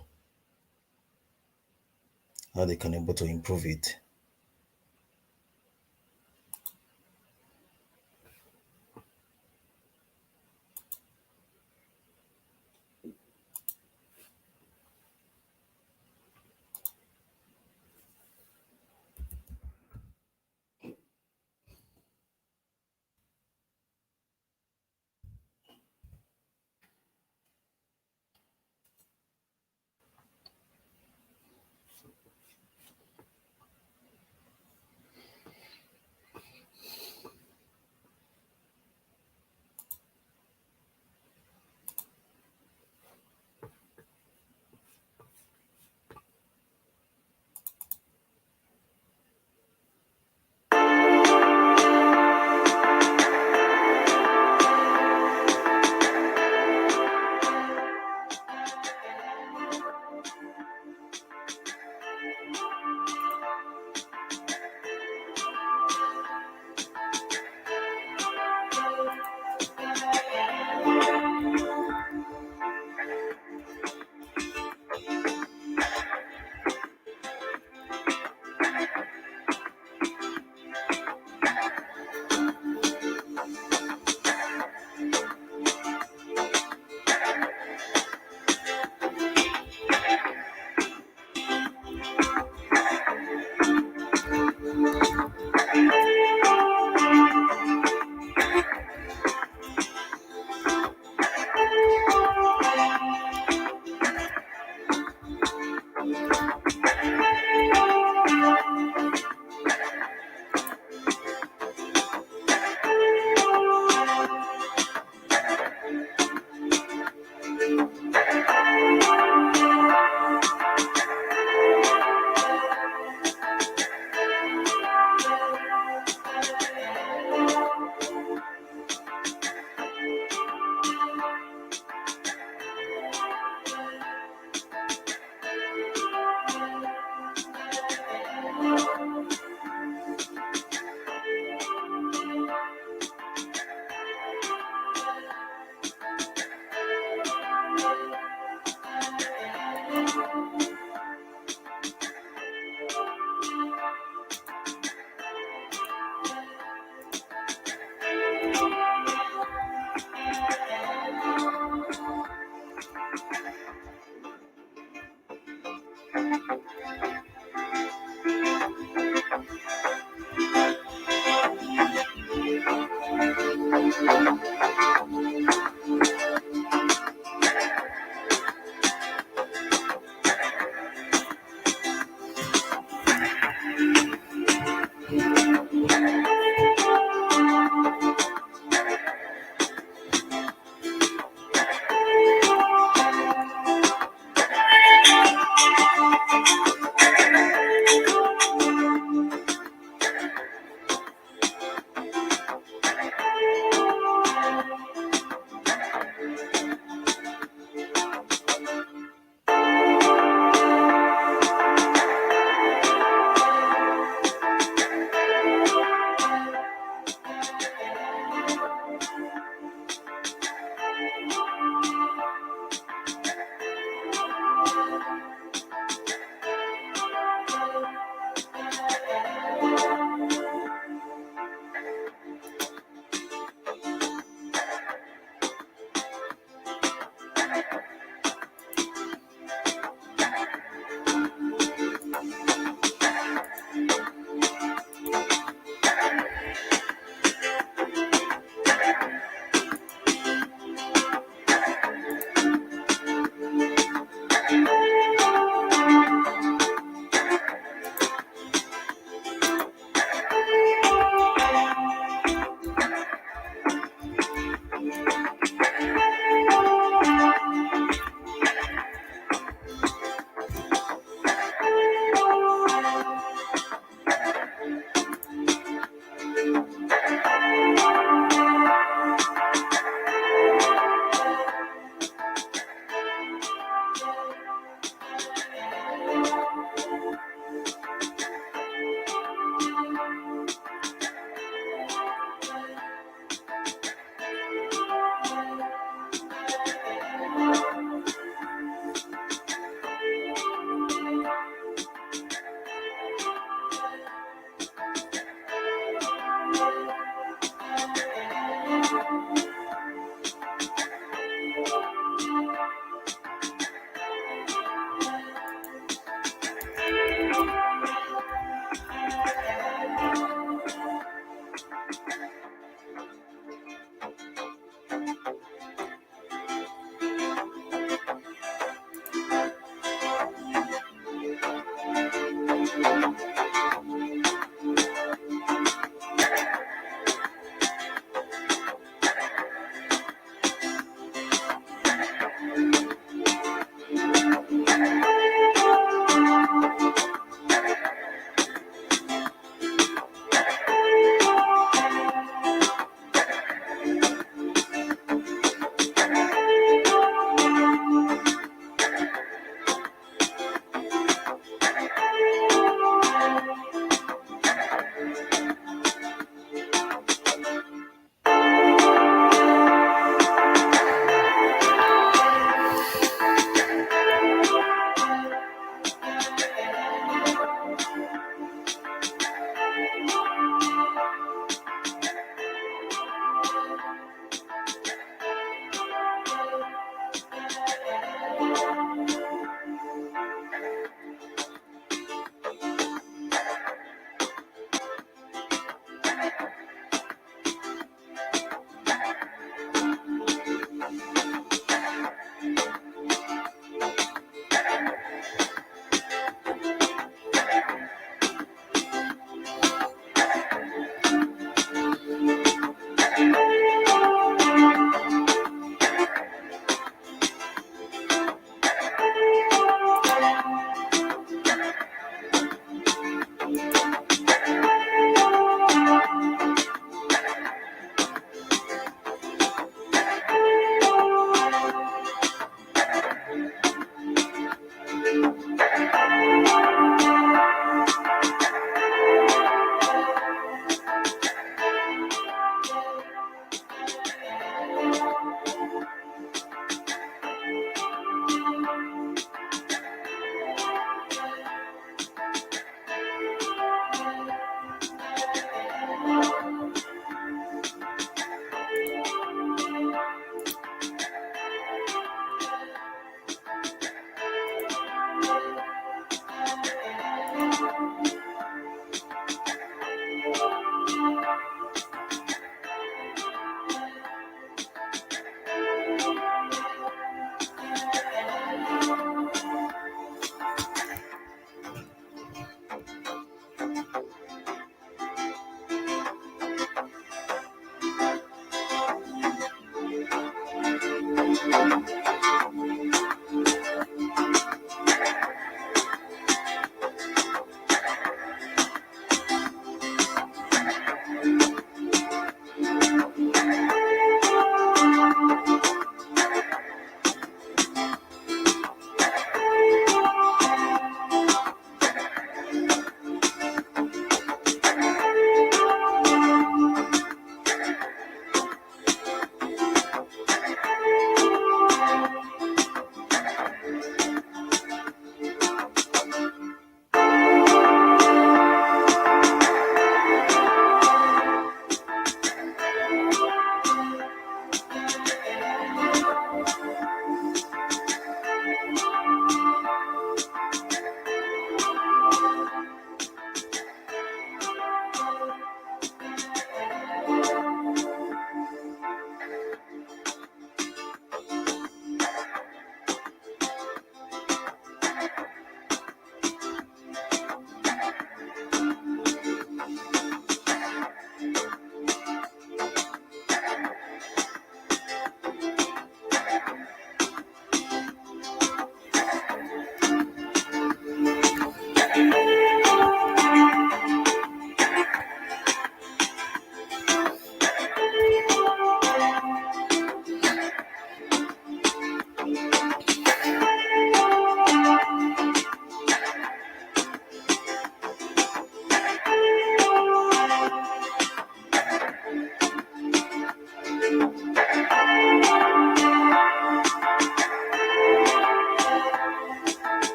how they can able to improve it.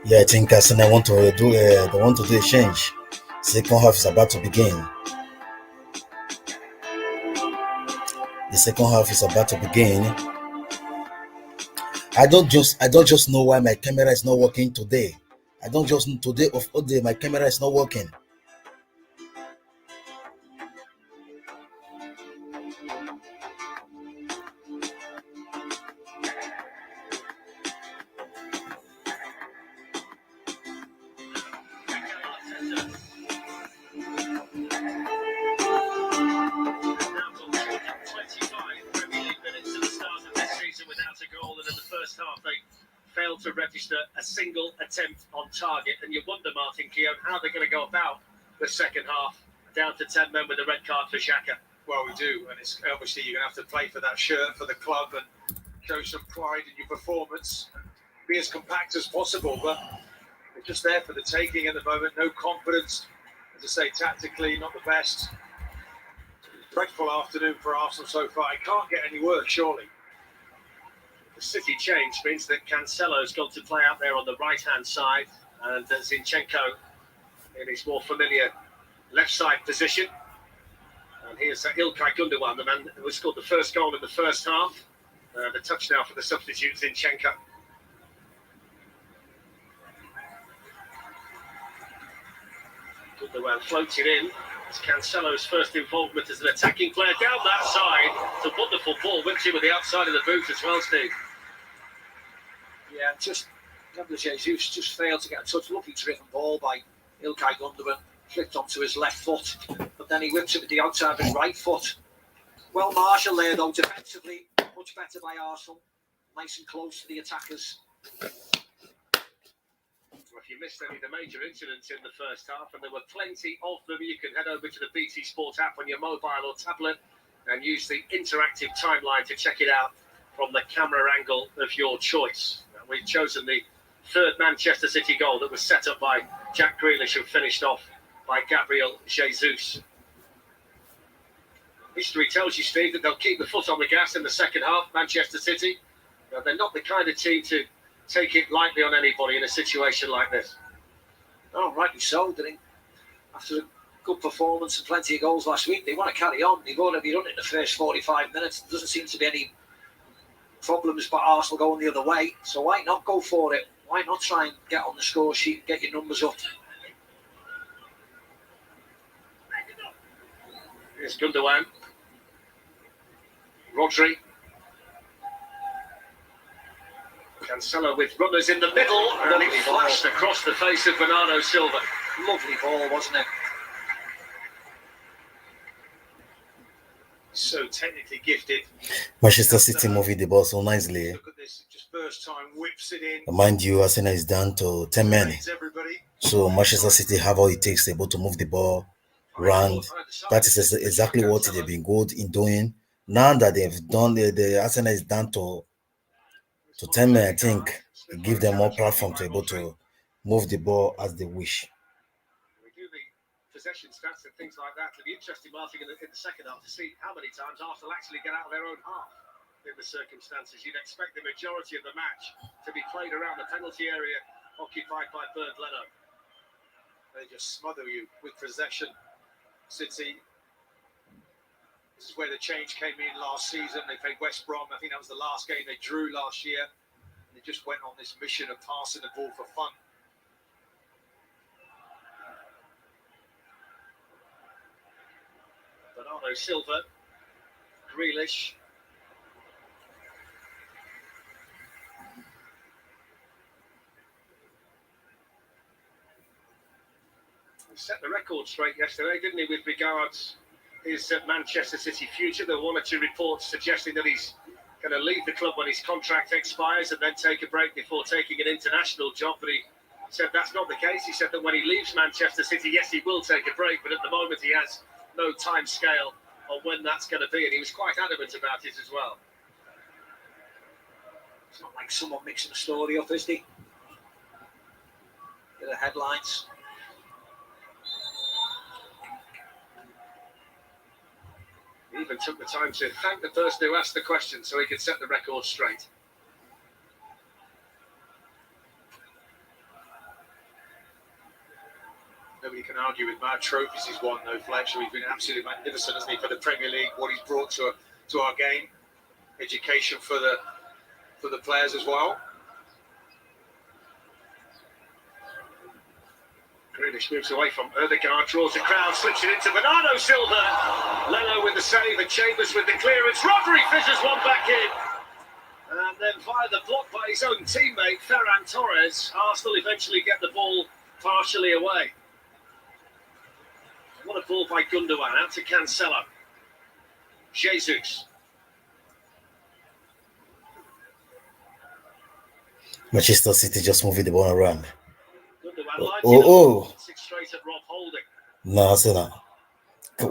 Yeah, I think Arsenal want to do they want to do a change. Second half is about to begin. The second half is about to begin. I don't just know why my camera is not working today. I don't just know today of all day my camera is not working. Now got 225 Premier League minutes to the start of this season without a goal, and in the first half they failed to register a single attempt on target. And you wonder, Martin Keown, how they're going to go about the second half, down to 10 men with a red card for Xhaka. Well, we do, and it's obviously you're going to have to play for that shirt for the club and show some pride in your performance, and be as compact as possible. But they're just there for the taking at the moment. No confidence, as I say, tactically not the best. Dreadful afternoon for Arsenal so far. It can't get any worse, surely. The City change means that Cancelo's got to play out there on the right-hand side, and Zinchenko in his more familiar left side position. And here's Ilkay Gundogan, the man who scored the first goal in the first half. The touch now for the substitute, Zinchenko. Gundogan floated in. It's Cancelo's first involvement as an attacking player down that side. It's a wonderful ball, whipped in with the outside of the boot as well, Steve. Yeah, just Gabriel Jesus just failed to get a touch. Lovely driven ball by Ilkay Gundogan, flicked onto his left foot, but then he whips it with the outside of his right foot. Well marshalled there though, defensively, much better by Arsenal. Nice and close to the attackers. Well, if you missed any of the major incidents in the first half, and there were plenty of them, you can head over to the BT Sport app on your mobile or tablet and use the interactive timeline to check it out from the camera angle of your choice. And we've chosen the third Manchester City goal that was set up by Jack Grealish and finished off by Gabriel Jesus. History tells you, Steve, that they'll keep the foot on the gas in the second half, Manchester City. They're not the kind of team to take it lightly on anybody in a situation like this. Oh, rightly so. After a good performance and plenty of goals last week, they want to carry on. They've already done it in the first 45 minutes. There doesn't seem to be any problems about Arsenal going the other way. So why not go for it? Why not try and get on the score sheet, get your numbers up? Here's Gundogan. Rodri. Cancelo with runners in the middle, and it flashed across the face of Bernardo Silva. Lovely ball, wasn't it? So technically gifted. Manchester City moving the ball so nicely. Look at this, just first time whips it in. Mind you, Arsenal is down to 10 men. Everybody. So Manchester City have all it takes to be able to move the ball round. That is exactly what they've been good in doing. Now that they've done the Arsenal is down to 10 men, I think it gives them more platform to be able to move the ball as they wish. We do the possession stats and things like that. It'll be interesting, Martin, in the second half to see how many times Arsenal actually get out of their own half in the circumstances. You'd expect the majority of the match to be played around the penalty area occupied by Bernd Leno. They just smother you with possession. City. This is where the change came in last season. They played West Brom. I think that was the last game they drew last year. They just went on this mission of passing the ball for fun. Bernardo Silva, Grealish. He set the record straight yesterday, didn't he, with regards his Manchester City future. There were one or two reports suggesting that he's going to leave the club when his contract expires and then take a break before taking an international job. But he said that's not the case. He said that when he leaves Manchester City, yes, he will take a break, but at the moment he has no time scale on when that's going to be. And he was quite adamant about it as well. It's not like someone mixing a story up, is he? Bit of headlines. He even took the time to thank the person who asked the question so he could set the record straight. can argue with Mad trophies he's won, though, Fletcher. He's been absolutely magnificent, hasn't he, for the Premier League, what he's brought to our game. Education for the players as well. Grealish moves away from Ødegaard, draws the crowd, slips it into Bernardo Silva. Leno with the save and Chambers with the clearance. Rodri fishes one back in. And then via the block by his own teammate, Ferran Torres, Arsenal eventually get the ball partially away. What a ball by Gundogan, out to Cancelo. Jesus. Manchester City just moving the ball around. Gundogan lines Oh, it up, oh. hits it straight at Rob Holding. No, I say that.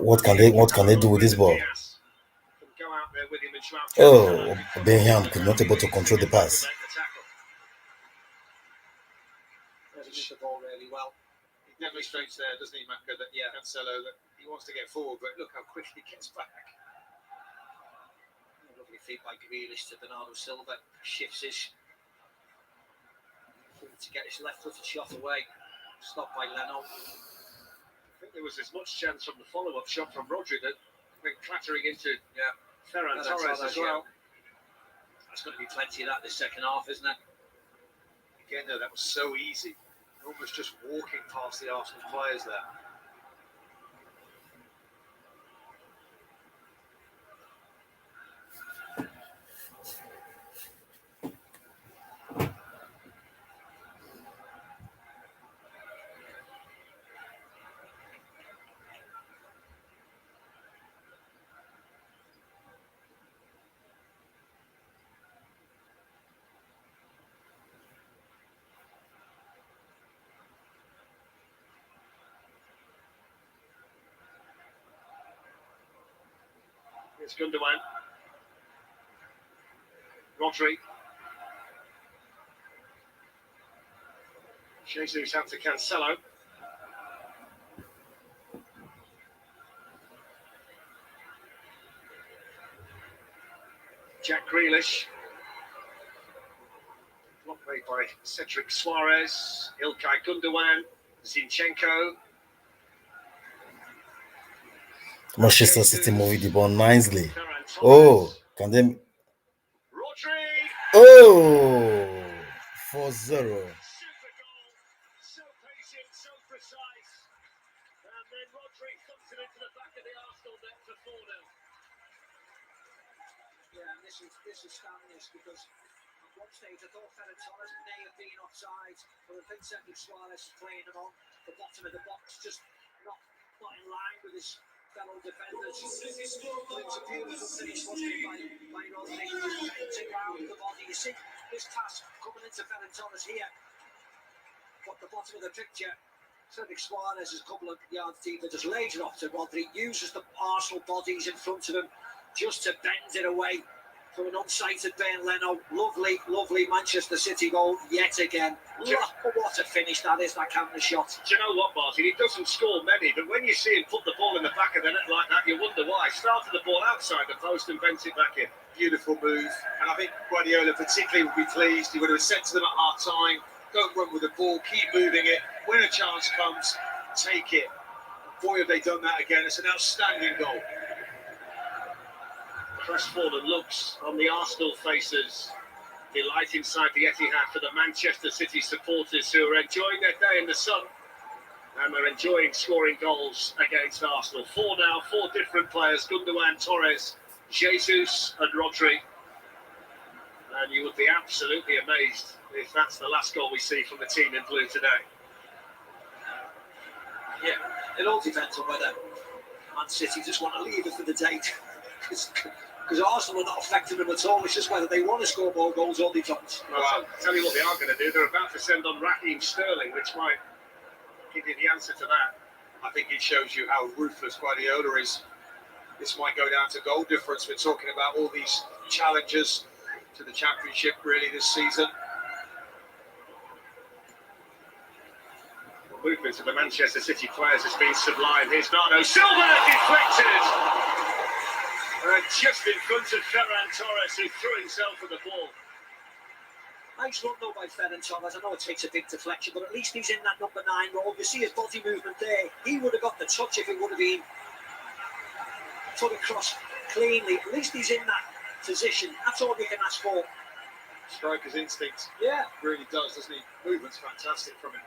What can they do with this ball? Diaz can go out there with him and Joao Oh, Cancelo. Bellingham could not able to control the pass. Reads the ball really well. He demonstrates there, doesn't he, Maka, that Cancelo, that he wants to get forward, but look how quickly he gets back. Lovely feed by Grealish to Bernardo Silva. Shifts his to get his left-footed shot away. Stopped by Leno. I think there was as much chance from the follow-up shot from Rodri that went clattering into Ferran Torres as well. There's going to be plenty of that this second half, isn't it? Again, though, that was so easy. Almost just walking past the Arsenal players there. It's Gundogan. Rodri. Jesus out to Cancelo. Jack Grealish. Blocked away by Cedric Suarez. Ilkay Gundogan. Zinchenko. Manchester City moving the ball nicely. Oh, can they? Rodri. Oh, 4-0. Super goal. So patient, so precise. And then Rodri thumped it into the back of the Arsenal net for 4-0. Yeah, and this is Spanish because at one stage I thought Ferran Torres may have been offside, but I think Cedric Suarez is playing him on the bottom of the box, just not in line with his fellow defenders. It's a beautiful finish, wasn't it, by Rodri, bending round the body. You see this pass coming into Ferran Torres here, but the bottom of the picture, Cedric Suarez is a couple of yards deeper, just lays it off to Rodri, uses the Arsenal bodies in front of him just to bend it away from an unsighted Ben Leno. Lovely Manchester City goal yet again. What a finish that is, that counter shot. Do you know what, Martin? He doesn't score many, but when you see him put the ball in the back of the net like that, you wonder why. Started the ball outside the post and bent it back in. Beautiful move. And I think Guardiola particularly would be pleased. He would have said to them at half time, don't run with the ball, keep moving it. When a chance comes, take it. Boy, have they done that again. It's an outstanding goal. Crestfallen looks on the Arsenal faces. Delight inside the Etihad for the Manchester City supporters who are enjoying their day in the sun. And they're enjoying scoring goals against Arsenal. 4 now, 4 different players. Gundogan, Torres, Jesus and Rodri. And you would be absolutely amazed if that's the last goal we see from the team in blue today. Yeah, it all depends on whether Man City just want to leave it for the date. Because Arsenal are not affecting them at all. It's just whether they want to score more goals or they don't. Well, I'll tell you what they are going to do. They're about to send on Raheem Sterling, which might give you the answer to that. I think it shows you how ruthless Guardiola is. This might go down to goal difference. We're talking about all these challenges to the Championship really this season. The movement of the Manchester City players has been sublime. Here's Bernardo Silva deflected. And just in front of Ferran Torres, who threw himself at the ball. Nice run though by Ferran Torres. I know it takes a big deflection, but at least he's in that number 9 role. You see his body movement there. He would have got the touch if it would have been put across cleanly. At least he's in that position. That's all you can ask for. Striker's instinct. Yeah. Really does, doesn't he? Movement's fantastic from him.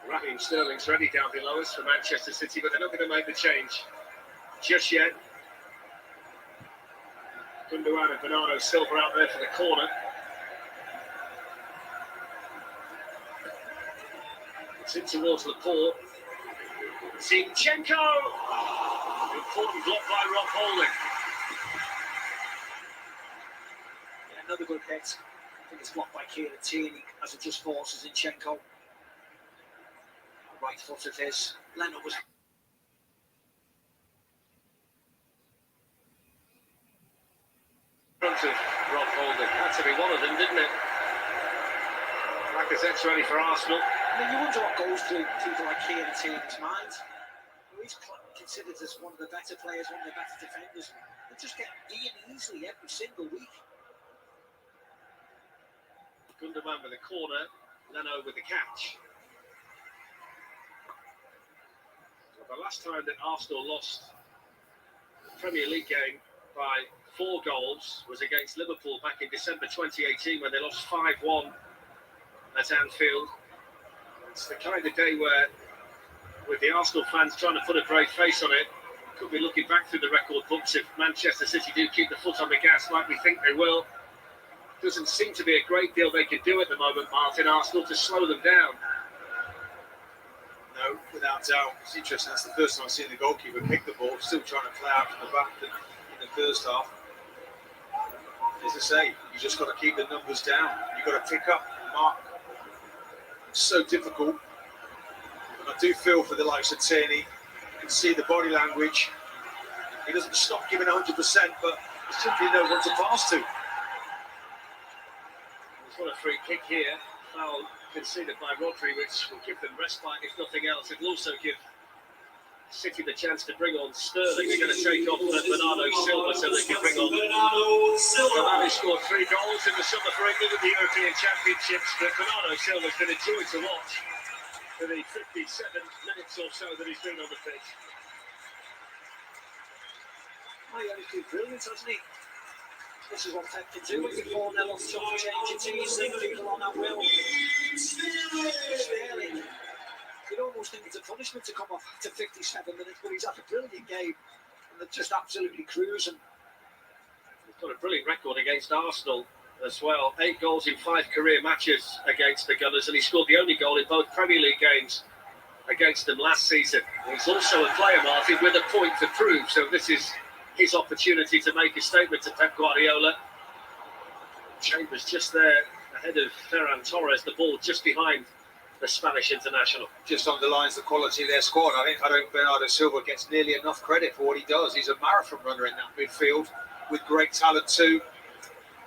Raheem Sterling's ready down below us for Manchester City, but they're not going to make the change just yet. Gundogan and Bernardo Silva out there for the corner. It's in towards Laporte. Zinchenko! Important block by Rob Holding. Yeah, another good hit. I think it's blocked by Kieran Tierney as it just forces Zinchenko. Right foot of his. Leno was. Front of Rob Holding. Had to be one of them, didn't it? Lacazette's ready for Arsenal. I mean, you wonder what goes through people like Kieran Tierney's mind. He's considered as one of the better players, one of the better defenders. They just get beaten easily every single week. Gundogan with the corner. Leno with the catch. The last time that Arsenal lost the Premier League game by 4 goals was against Liverpool back in December 2018 when they lost 5-1 at Anfield. It's the kind of day where, with the Arsenal fans trying to put a brave face on it, could be looking back through the record books if Manchester City do keep the foot on the gas like we think they will. Doesn't seem to be a great deal they can do at the moment, Martin, Arsenal, to slow them down. No, without doubt. It's interesting. That's the first time I've seen the goalkeeper kick the ball. Still trying to play out from the back in the first half. As I say, you just got to keep the numbers down. You've got to pick up, mark. It's so difficult. And I do feel for the likes of Tierney. You can see the body language. He doesn't stop giving 100%, but there's simply no one to pass to. There's got a free kick here. Foul conceded by Rodri, which will give them respite if nothing else. It'll also give City the chance to bring on Sterling. They're going to take off Bernardo Silva so they can bring on Bernardo Silva. Bernardo scored 3 goals in the summer for England at the European Championships, but Bernardo Silva's been a joy to watch for the 57 minutes or so that he's been on the pitch. Oh, yeah, he's been brilliant, hasn't he? This is what Pep can do when you 4-0 on top, change your team, sing people on at will. Sterling. You'd almost think it's a punishment to come off after 57 minutes, but he's had a brilliant game and they're just absolutely cruising. He's got a brilliant record against Arsenal as well. 8 goals in 5 career matches against the Gunners, and he scored the only goal in both Premier League games against them last season. He's also a player, Martin, with a point to prove, so this is his opportunity to make a statement to Pep Guardiola. Chambers just there ahead of Ferran Torres, the ball just behind the Spanish international. Just underlines the quality of their squad. I don't think Bernardo Silva gets nearly enough credit for what he does. He's a marathon runner in that midfield with great talent too.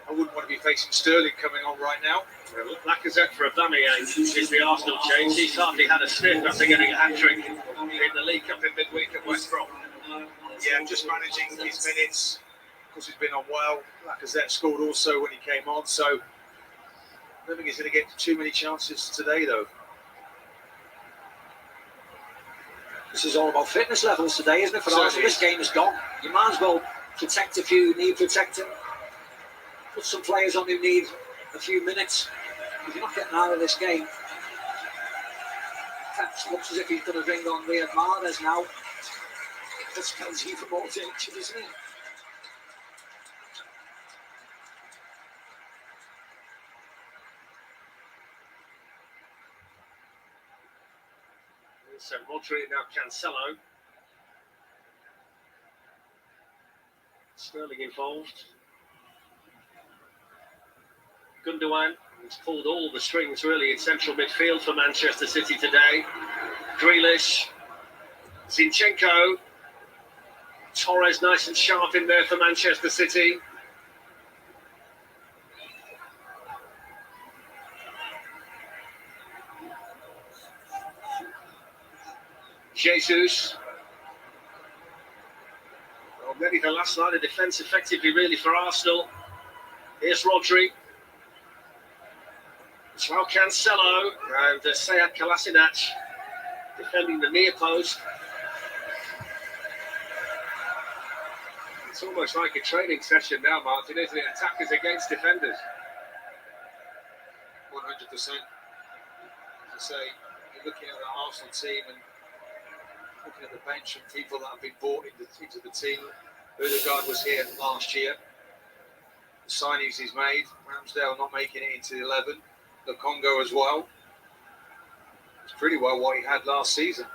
I wouldn't want to be facing Sterling coming on right now. Lacazette for Aubameyang is the Arsenal change. He's hardly had a sniff after getting a hat-trick in the League Cup in midweek at West Brom. Yeah, just managing his minutes. Of course, he's been on well. Lacazette scored also when he came on, so I don't think he's going to get too many chances today, though. This is all about fitness levels today, isn't it? For Arsenal, this game is gone. You might as well protect a few who need protecting. Put some players on who need a few minutes. If you're not getting out of this game, Pep looks as if he's going to bring on Riyad Mahrez now. That spells even more danger, doesn't it? So Rodri, now Cancelo. Sterling involved. Gundogan, who's pulled all the strings really in central midfield for Manchester City today. Grealish. Zinchenko. Torres nice and sharp in there for Manchester City. Well, Already the last line of defence effectively really for Arsenal. Here's Rodri. Joao Cancelo and Sead Kolasinac defending the near post. It's almost like a training session now, Martin, isn't it? Attackers against defenders. 100%. As I say, you're looking at the Arsenal team and looking at the bench and people that have been brought into the team. Odegaard was here last year. The signings he's made, Ramsdale not making it into the 11. The Congo as well. It's pretty well what he had last season.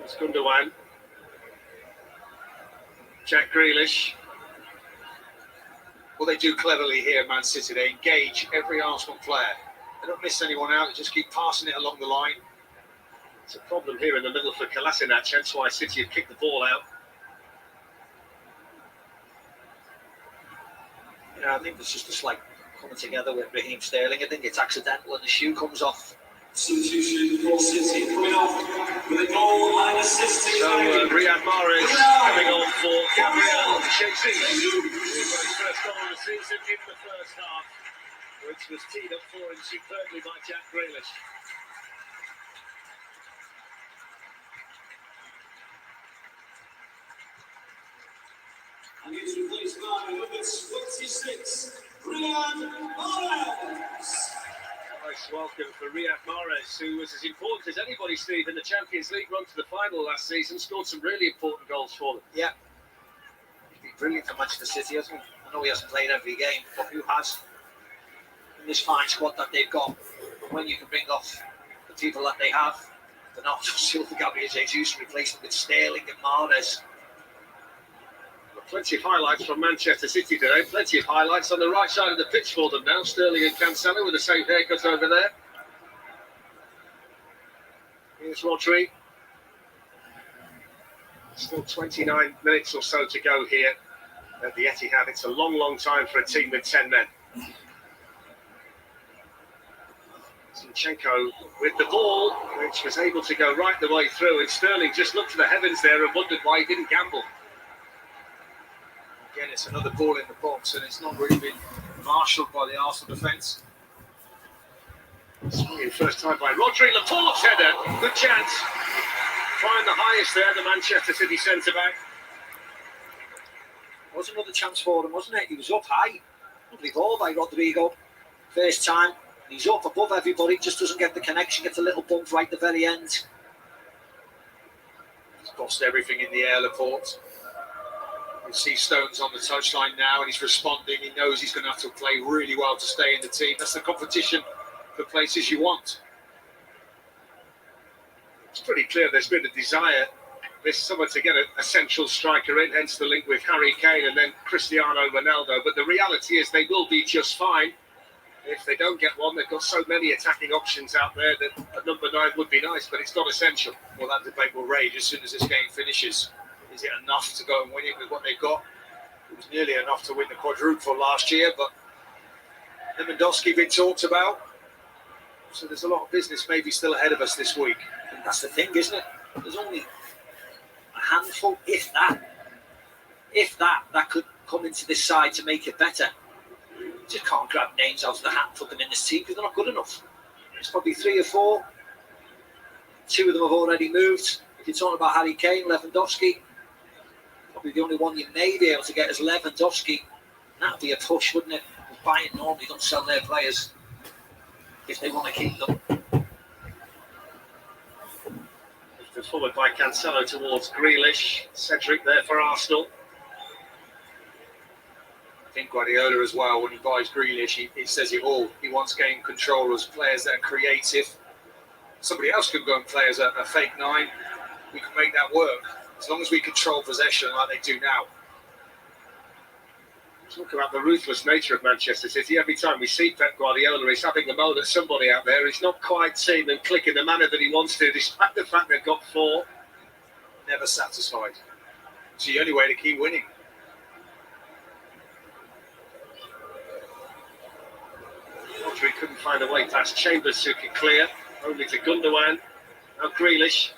It's Gundogan. Jack Grealish. What they do cleverly here, Man City, they engage every Arsenal player. They don't miss anyone out, they just keep passing it along the line. It's a problem here in the middle for Kolasinac, hence why City have kicked the ball out. Yeah, I think it's just a slight coming together with Raheem Sterling. I think it's accidental and the shoe comes off. Substitution for City coming off with a goal and assist. So Riyad Mahrez coming on for Gabriel Jesus. His first goal of the season in the first half, which was teed up for him superbly by Jack Grealish. And he's replaced by number 26, Riyad Mahrez. Nice welcome for Riyad Mahrez, who was as important as anybody, Steve, in the Champions League run to the final last season, scored some really important goals for them. Yeah. He's been brilliant for Manchester City, hasn't he? I know he hasn't played every game, but who has? In this fine squad that they've got, when you can bring off the people that they have, they're not just Gabriel Jesus, replace them with Sterling and Mahrez. Plenty of highlights from Manchester City today. Plenty of highlights on the right side of the pitch for them now. Sterling and Cancelo with the same haircut over there. Here's Rodri. Still 29 minutes or so to go here at the Etihad. It's a long, long time for a team with 10 men. Zinchenko with the ball, which was able to go right the way through. And Sterling just looked to the heavens there and wondered why he didn't gamble. Again, it's another ball in the box, and it's not really been marshalled by the Arsenal defence. First time by Rodri. Laporte's header. Good chance. Trying the highest there, the Manchester City centre-back. Was another chance for him, wasn't it? He was up high. Lovely ball by Rodrigo. First time. He's up above everybody, just doesn't get the connection, gets a little bump right at the very end. He's lost everything in the air, Laporte. You see Stones on the touchline now, and he's responding. He knows he's going to have to play really well to stay in the team. That's the competition for places you want. It's pretty clear there's been a desire this summer to get a central striker in, hence the link with Harry Kane and then Cristiano Ronaldo. But the reality is they will be just fine. If they don't get one, they've got so many attacking options out there that a number 9 would be nice, but it's not essential. Well, that debate will rage as soon as this game finishes. Is it enough to go and win it with what they've got? It was nearly enough to win the quadruple last year, but Lewandowski been talked about. So there's a lot of business maybe still ahead of us this week. And that's the thing, isn't it? There's only a handful, if that could come into this side to make it better. You just can't grab names out of the hat and put them in this team because they're not good enough. There's probably 3 or 4. 2 of them have already moved. If you're talking about Harry Kane, Lewandowski, probably the only one you may be able to get is Lewandowski. That'd be a push, wouldn't it? Bayern normally don't sell their players if they want to keep them. Lifted forward by Cancelo towards Grealish. Cedric there for Arsenal. I think Guardiola as well, when he buys Grealish, he says it all. He wants game controllers, players that are creative. Somebody else could go and play as a fake 9. We can make that work as long as we control possession like they do now. Talk about the ruthless nature of Manchester City. Every time we see Pep Guardiola, he's having a moan at somebody out there. He's not quite seeing them click in the manner that he wants to, despite the fact they've got 4. Never satisfied. It's the only way to keep winning. Rodri couldn't find a way past Chambers who could clear. Only to Gundogan. Now Grealish.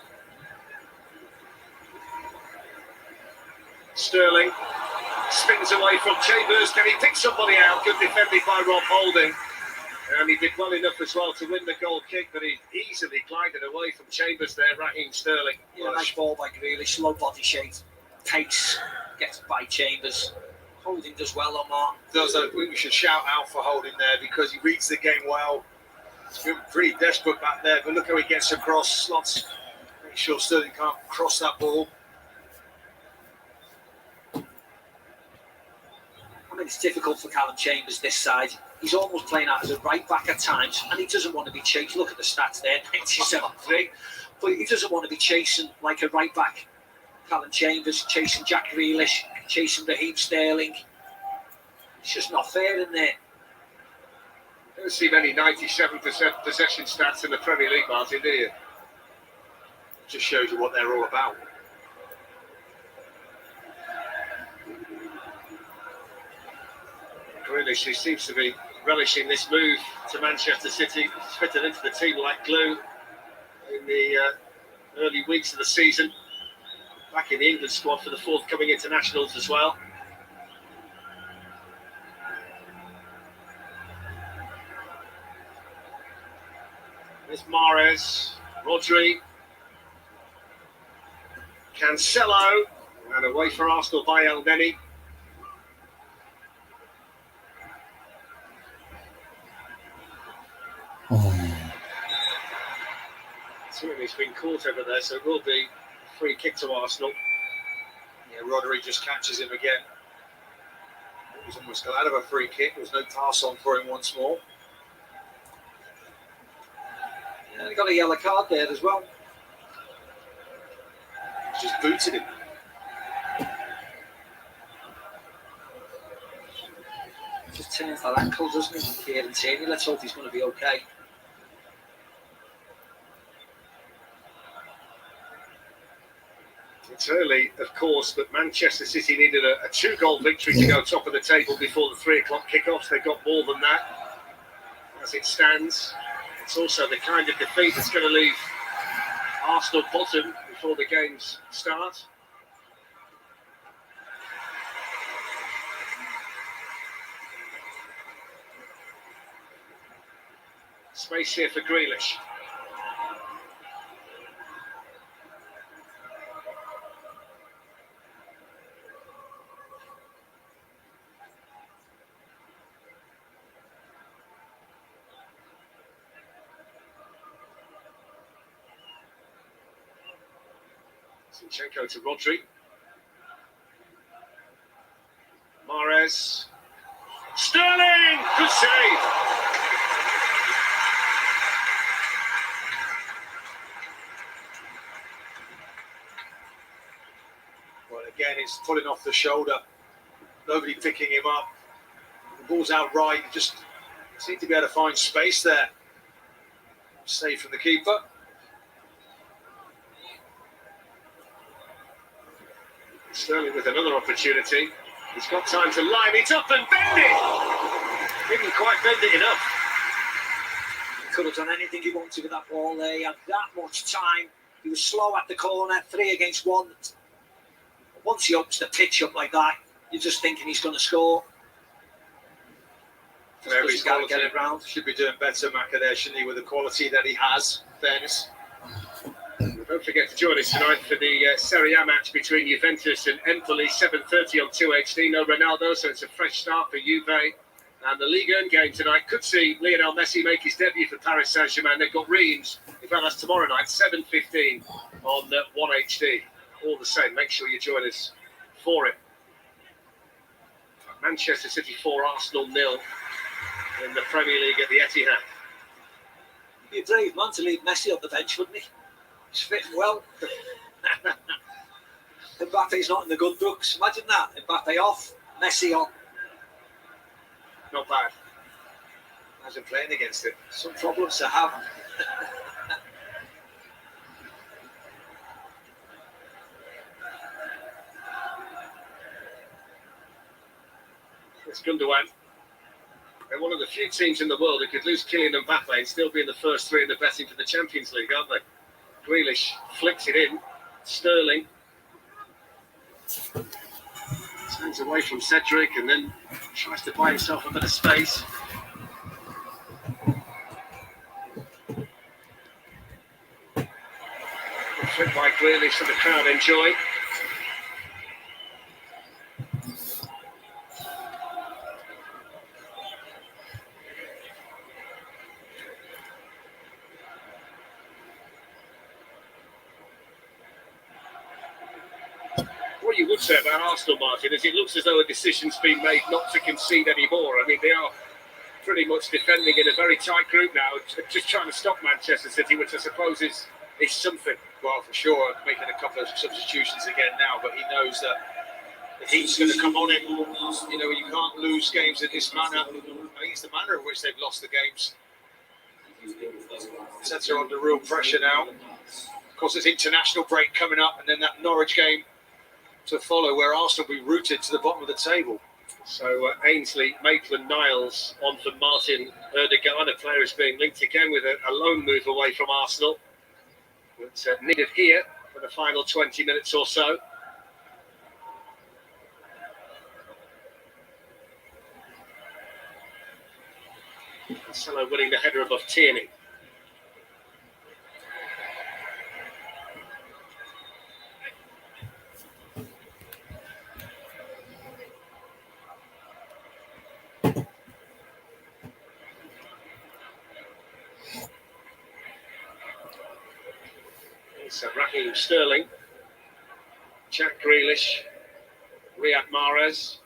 Sterling spins away from Chambers. Can he pick somebody out? Good defending by Rob Holding. And he did well enough as well to win the goal kick, but he easily glided away from Chambers there, Raheem Sterling. Yeah, nice ball by Grealish, slow body shape, pace, gets by Chambers. Holding does well on that. I think we should shout out for Holding there because he reads the game well. He's been pretty desperate back there, but look how he gets across, slots. Make sure Sterling can't cross that ball. I mean, it's difficult for Callum Chambers this side. He's almost playing out as a right back at times, and he doesn't want to be chased. Look at the stats there, 97-3. But he doesn't want to be chasing like a right back. Callum Chambers chasing Jack Grealish, chasing Raheem Sterling. It's just not fair in there. I don't see many 97% possession stats in the Premier League, Martin, do you? Just shows you what they're all about. Grealish, who seems to be relishing this move to Manchester City, fitted into the team like glue in the early weeks of the season. Back in the England squad for the forthcoming internationals as well. There's Mahrez, Rodri, Cancelo, and away for Arsenal by El Neni. He's been caught over there, so it will be a free kick to Arsenal. Yeah, Rodri just catches him again. He was almost glad of a free kick. There was no pass on for him once more. Yeah, he got a yellow card there as well. Just booted him. Just turns that ankle, doesn't he? Kieran Tierney. Let's hope he's going to be okay. It's early, of course, but Manchester City needed a 2-goal victory to go top of the table before the 3 o'clock kickoff. They got more than that. As it stands, it's also the kind of defeat that's going to leave Arsenal bottom before the games start. Space here for Grealish. Zinchenko to Rodri. Mahrez. Sterling! Good save! Well, again, it's pulling off the shoulder. Nobody picking him up. The ball's out right. You just seem to be able to find space there. Save from the keeper. Sterling with another opportunity. He's got time to line it up and bend it! Didn't quite bend it enough. He could have done anything he wanted with that ball there. He had that much time. He was slow at the corner, 3 against 1. Once he opens the pitch up like that, you're just thinking he's going to score. He's got to get it round. Should be doing better, Maka, there, shouldn't he, with the quality that he has. Fairness. Don't forget to join us tonight for the Serie A match between Juventus and Empoli, 7:30 on 2HD. No Ronaldo, so it's a fresh start for Juve. And the Ligue 1 game tonight could see Lionel Messi make his debut for Paris Saint-Germain. They've got Reims. In fact, that's tomorrow night, 7:15 on 1HD. All the same, make sure you join us for it. Manchester City 4, Arsenal 0 in the Premier League at the Etihad. He'd be a brave man to leave Messi on the bench, wouldn't he? He's fitting well. Mbappe's not in the good books. Imagine that. Mbappe off, Messi on. Not bad. Imagine playing against it. Some problems to have. It's Gundogan. They're one of the few teams in the world who could lose Kylian Mbappe and still be in the first 3 in the betting for the Champions League, aren't they? Grealish flicks it in. Sterling. Stands away from Cedric and then tries to buy himself a bit of space. Flick by Grealish for the crowd enjoy. What you would say about Arsenal, Martin, is it looks as though a decision's been made not to concede anymore. I mean, they are pretty much defending in a very tight group now, just trying to stop Manchester City, which I suppose is something. Well, for sure, making a couple of substitutions again now, but he knows that the heat's going to come on him. You know, you can't lose games in this manner. I think it's the manner in which they've lost the games. Sets are under real pressure now. Of course, there's international break coming up, and then that Norwich game to follow, where Arsenal will be rooted to the bottom of the table. So Ainsley, Maitland-Niles on for Martin Ødegaard. A player is being linked again with a loan move away from Arsenal. It's needed here for the final 20 minutes or so. Cancelo winning the header above Tierney. It's Raheem Sterling, Jack Grealish, Riyad Mahrez.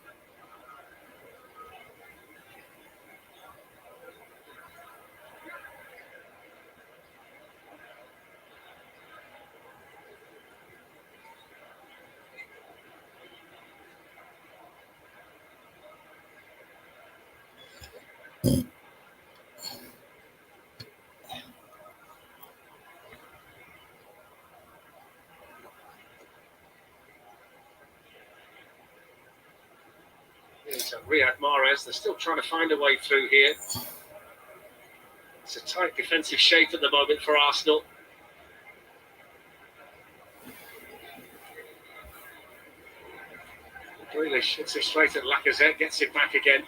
Riyad Mahrez, they're still trying to find a way through here. It's a tight defensive shape at the moment for Arsenal. Grealish hits it straight at Lacazette, gets it back again.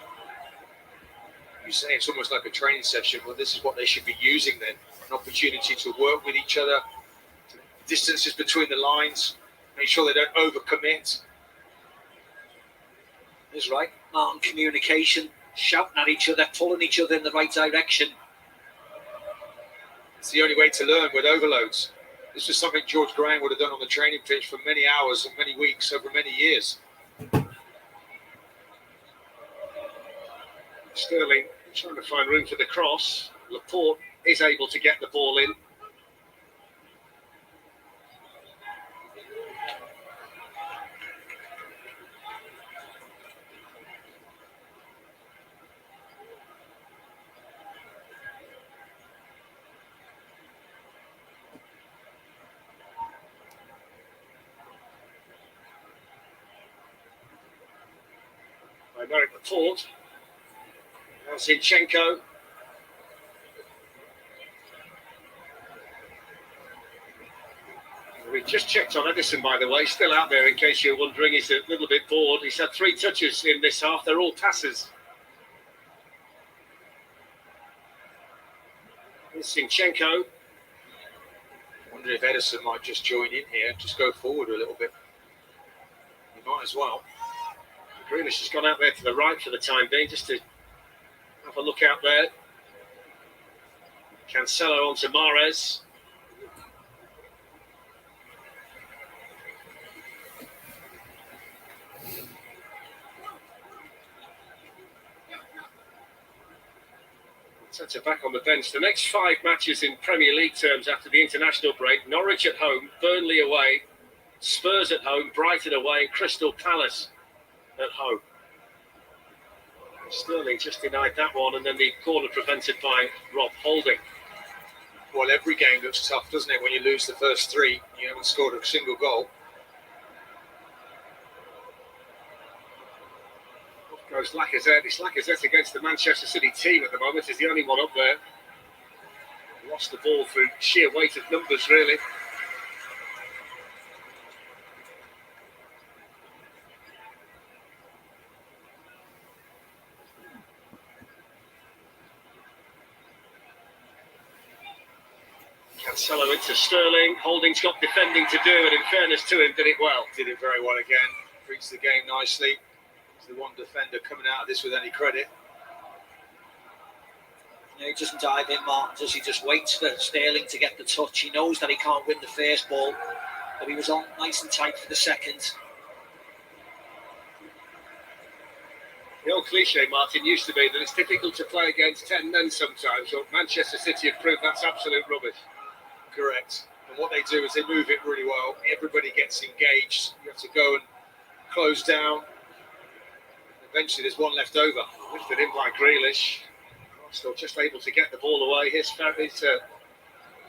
You say it's almost like a training session. Well, this is what they should be using then. An opportunity to work with each other, distances between the lines, make sure they don't overcommit. Is right. Martin communication, shouting at each other, pulling each other in the right direction. It's the only way to learn with overloads. This was something George Graham would have done on the training pitch for many hours and many weeks over many years. Sterling trying to find room for the cross. Laporte is able to get the ball in. By Laporte. Now Zinchenko. We've just checked on Edison, by the way, still out there in case you're wondering. He's a little bit bored. He's had 3 touches in this half. They're all passes. Here's Zinchenko. I wonder if Edison might just join in here and just go forward a little bit. He might as well. Grealish has gone out there to the right for the time being, just to have a look out there. Cancelo onto Mahrez. Centre back on the bench. The next 5 matches in Premier League terms after the international break: Norwich at home, Burnley away, Spurs at home, Brighton away, and Crystal Palace at home. Sterling just denied that one, and then the corner prevented by Rob Holding. Well, every game looks tough, doesn't it, when you lose the first 3, you haven't scored a single goal. Off goes Lacazette. It's Lacazette against the Manchester City team at the moment. He's the only one up there. Lost the ball through sheer weight of numbers, really. fellow into Sterling. Holding's got defending to do, and in fairness to him, did it well. Did it very well again. Reads the game nicely. He's the one defender coming out of this with any credit. He doesn't dive in, Martin, does he? Just waits for Sterling to get the touch. He knows that he can't win the first ball, but he was on nice and tight for the second. The old cliche, Martin, used to be that it's difficult to play against 10 men sometimes, but Manchester City have proved that's absolute rubbish. Correct. And what they do is they move it really well. Everybody gets engaged. You have to go and close down. Eventually, there's one left over. Lifted in by Grealish. Still just able to get the ball away. Here's Ferry to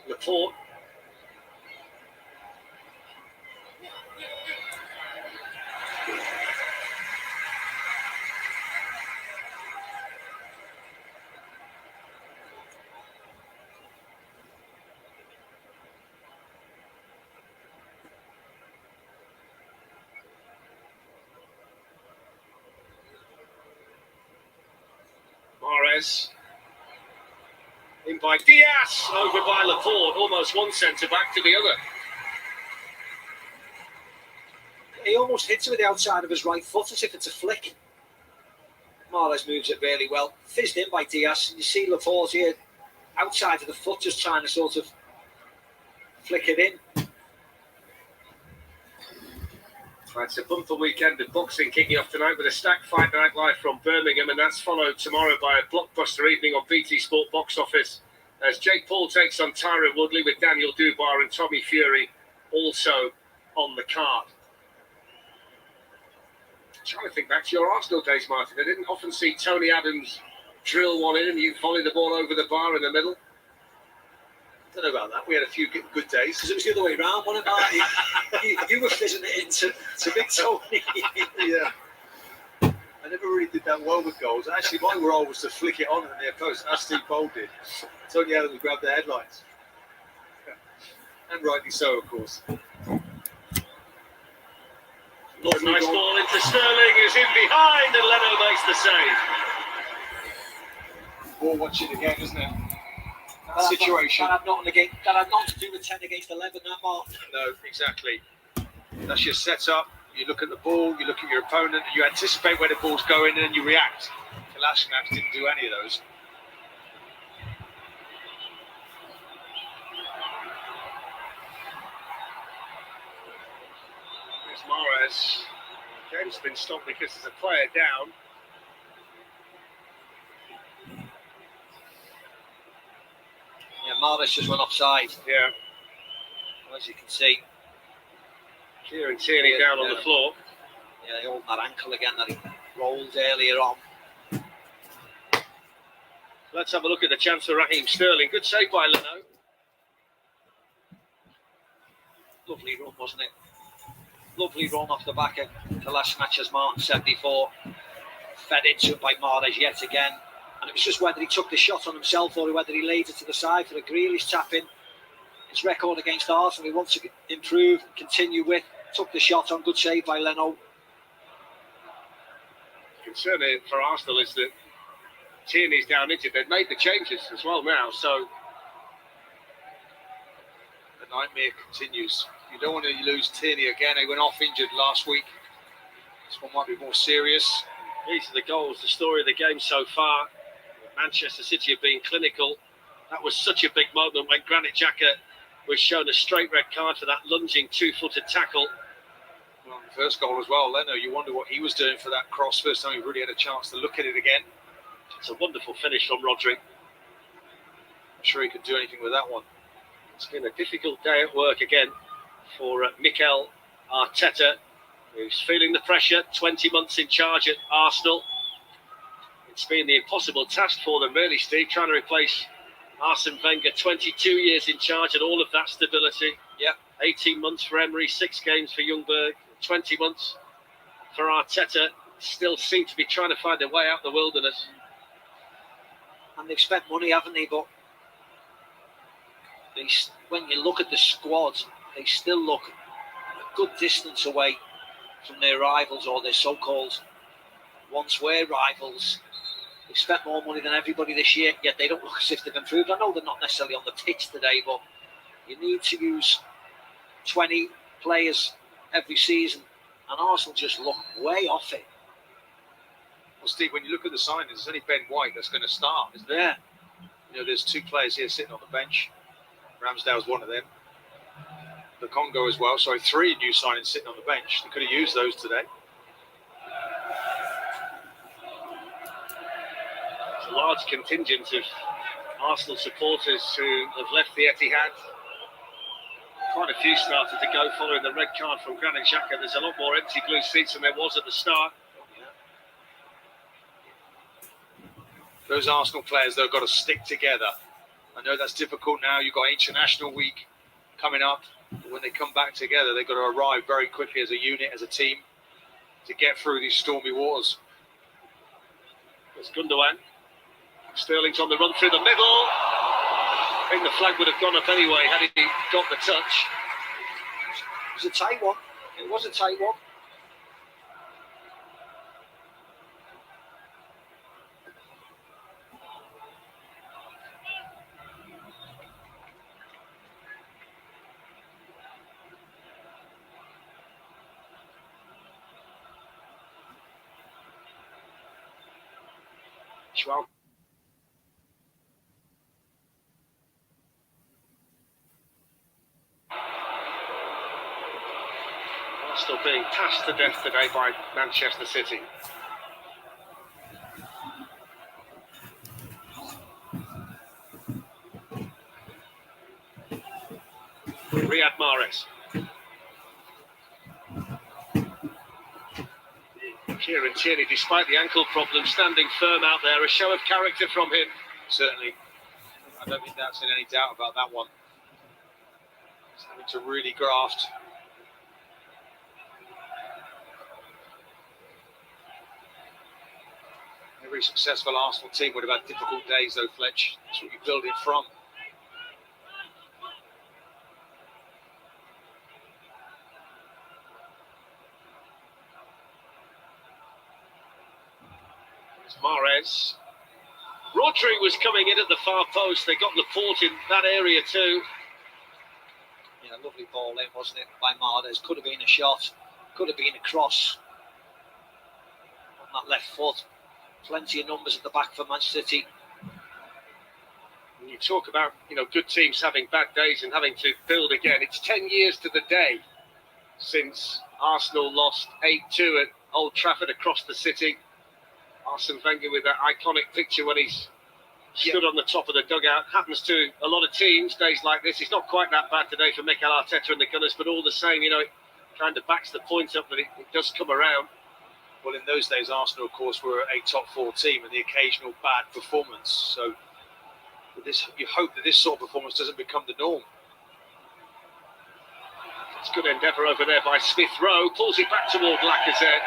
Laporte. Mahrez. In by Diaz, over by Laporte, almost one centre-back to the other. He almost hits it with the outside of his right foot as if it's a flick. Mahrez moves it really well. Fizzed in by Diaz. You see Laporte here outside of the foot just trying to sort of flick it in. Right, it's a bumper weekend of boxing kicking off tonight with a stacked Fight Night Live from Birmingham, and that's followed tomorrow by a blockbuster evening on BT Sport Box Office as Jake Paul takes on Tyron Woodley with Daniel Dubois and Tommy Fury also on the card. Trying to think back to your Arsenal days, Martin. I didn't often see Tony Adams drill one in and you volley the ball over the bar in the middle. I don't know about that. We had a few good days. Because it was the other way around, wasn't it? You were fizzing it into Big Tony. Yeah. I never really did that well with goals. Actually, my role was to flick it on in the near post, as Steve Bold did. Tony Adams would grab the headlines. And rightly so, of course. Nice ball into Sterling, who's in behind, and Leno makes the save. Ball watching again, isn't it? That situation. That had not to do with 10 against 11, that Mark. No, exactly. That's your setup. You look at the ball, you look at your opponent, and you anticipate where the ball's going, and then you react. Kolasinac didn't do any of those. There's Mahrez. Game's been stopped because there's a player down. Yeah, Mahrez just went offside. Yeah. As you can see. Kieran Tierney down on the floor. Yeah, he holding that ankle again that he rolled earlier on. Let's have a look at the chance for Raheem Sterling. Good save by Leno. Lovely run, wasn't it? Lovely run off the back of the last match, as Martin said before. Fed into it by Mahrez yet again. And it was just whether he took the shot on himself or whether he laid it to the side for a Grealish tap-in. His record against Arsenal, he wants to improve, continue with. Took the shot on, good save by Leno. Concern for Arsenal is that Tierney's down injured. They've made the changes as well now, so the nightmare continues. You don't want to lose Tierney again. He went off injured last week. This one might be more serious. These are the goals, the story of the game so far. Manchester City have been clinical. That was such a big moment when Granit Xhaka was shown a straight red card for that lunging two-footed tackle. Well, the first goal as well, Leno, you wonder what he was doing for that cross. First time he really had a chance to look at it again. It's a wonderful finish from Rodri. I'm sure he could do anything with that one. It's been a difficult day at work again for Mikel Arteta, who's feeling the pressure, 20 months in charge at Arsenal. It's been the impossible task for them, really, Steve, trying to replace Arsene Wenger, 22 years in charge and all of that stability. Yeah. 18 months for Emery, 6 games for Ljungberg, 20 months for Arteta. Still seem to be trying to find a way out the wilderness. And they've spent money, haven't they? But when you look at the squad, they still look a good distance away from their rivals, or their so-called once were rivals. They've spent more money than everybody this year, yet they don't look as if they've improved. I know they're not necessarily on the pitch today, but You need to use 20 players every season, and Arsenal just look way off it. Well, Steve, when you look at the signings, there's only Ben White that's going to start, isn't there? Yeah. You know, there's 2 players here sitting on the bench. Ramsdale's one of them. The Congo as well. Sorry, 3 new signings sitting on the bench. They could have used those today. There's a large contingent of Arsenal supporters who have left the Etihad. Quite a few started to go following the red card from Granit Xhaka. There's a lot more empty blue seats than there was at the start. Those Arsenal players, they've got to stick together. I know that's difficult now. You've got International Week coming up. But when they come back together, they've got to arrive very quickly as a unit, as a team, to get through these stormy waters. There's Gundogan. Sterling's on the run through the middle. I think the flag would have gone up anyway had he got the touch. It was a tight one. It was a tight one. Well, Arsenal being passed to death today by Manchester City. Riyad Mahrez. Kieran Tierney, despite the ankle problem, standing firm out there. A show of character from him. Certainly. I don't think that's in any doubt about that one. He's having to really graft. Every successful Arsenal team would have had difficult days, though, Fletch. That's what you build it from. Mahrez. Rodri was coming in at the far post. They got Laporte in that area too. Yeah, lovely ball in, wasn't it, by Mahrez? Could have been a shot, could have been a cross on that left foot. Plenty of numbers at the back for Manchester City. When you talk about, good teams having bad days and having to build again. It's 10 years to the day since Arsenal lost 8-2 at Old Trafford across the city. Arsene Wenger with that iconic picture when he's stood on the top of the dugout. Happens to a lot of teams, days like this. It's not quite that bad today for Mikel Arteta and the Gunners, but all the same, it kind of backs the point up that it does come around. Well, in those days, Arsenal, of course, were a top 4 team and the occasional bad performance. So you hope that this sort of performance doesn't become the norm. It's good endeavour over there by Smith Rowe. Pulls it back toward Lacazette.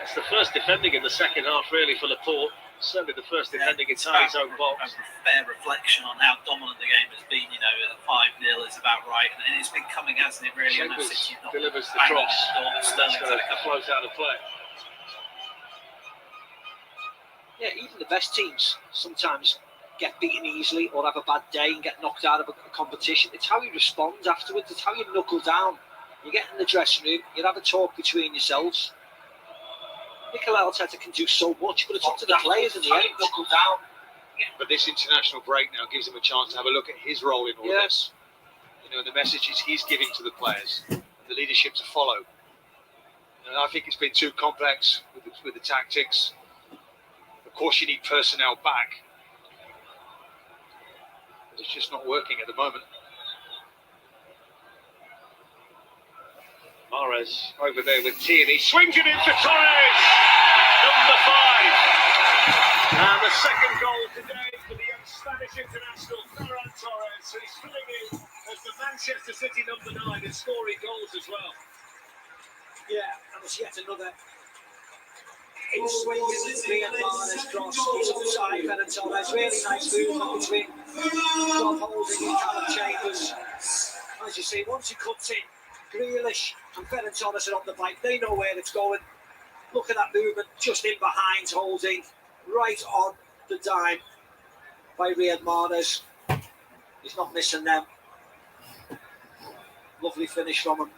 It's the first defending in the second half, really, for Laporte. Certainly the first defending inside his own box. A fair reflection on how dominant the game has been. 5-0 is about right, and it's been coming, hasn't it? Really, and City delivers the cross. Sterling's had a couple flows out of play. Yeah, even the best teams sometimes get beaten easily or have a bad day and get knocked out of a competition. It's how you respond afterwards. It's how you knuckle down. You get in the dressing room, you have a talk between yourselves. Mikel Arteta can do so much, but it's up to the players in the end. Knuckle down. But this international break now gives him a chance to have a look at his role in all this. The messages he's giving to the players, the leadership to follow. And I think it's been too complex with the tactics. Of course, you need personnel back. But it's just not working at the moment. Mahrez over there with Tierney. Swings it in for Torres! Number 5. And the second goal today for the young Spanish international, Ferran Torres, who's filling in as the Manchester City number 9 and scoring goals as well. Yeah, and there's yet another in-swing Riyad Mahrez cross. He's offside, Ferran Torres. Really nice movement between Rob Holding and Callum Chambers. As you see, once he cuts in, Grealish and Ferran Torres are on the bike. They know where it's going. Look at that movement just in behind Holding. Right on the dime by Riyad Mahrez. He's not missing them. Lovely finish from him.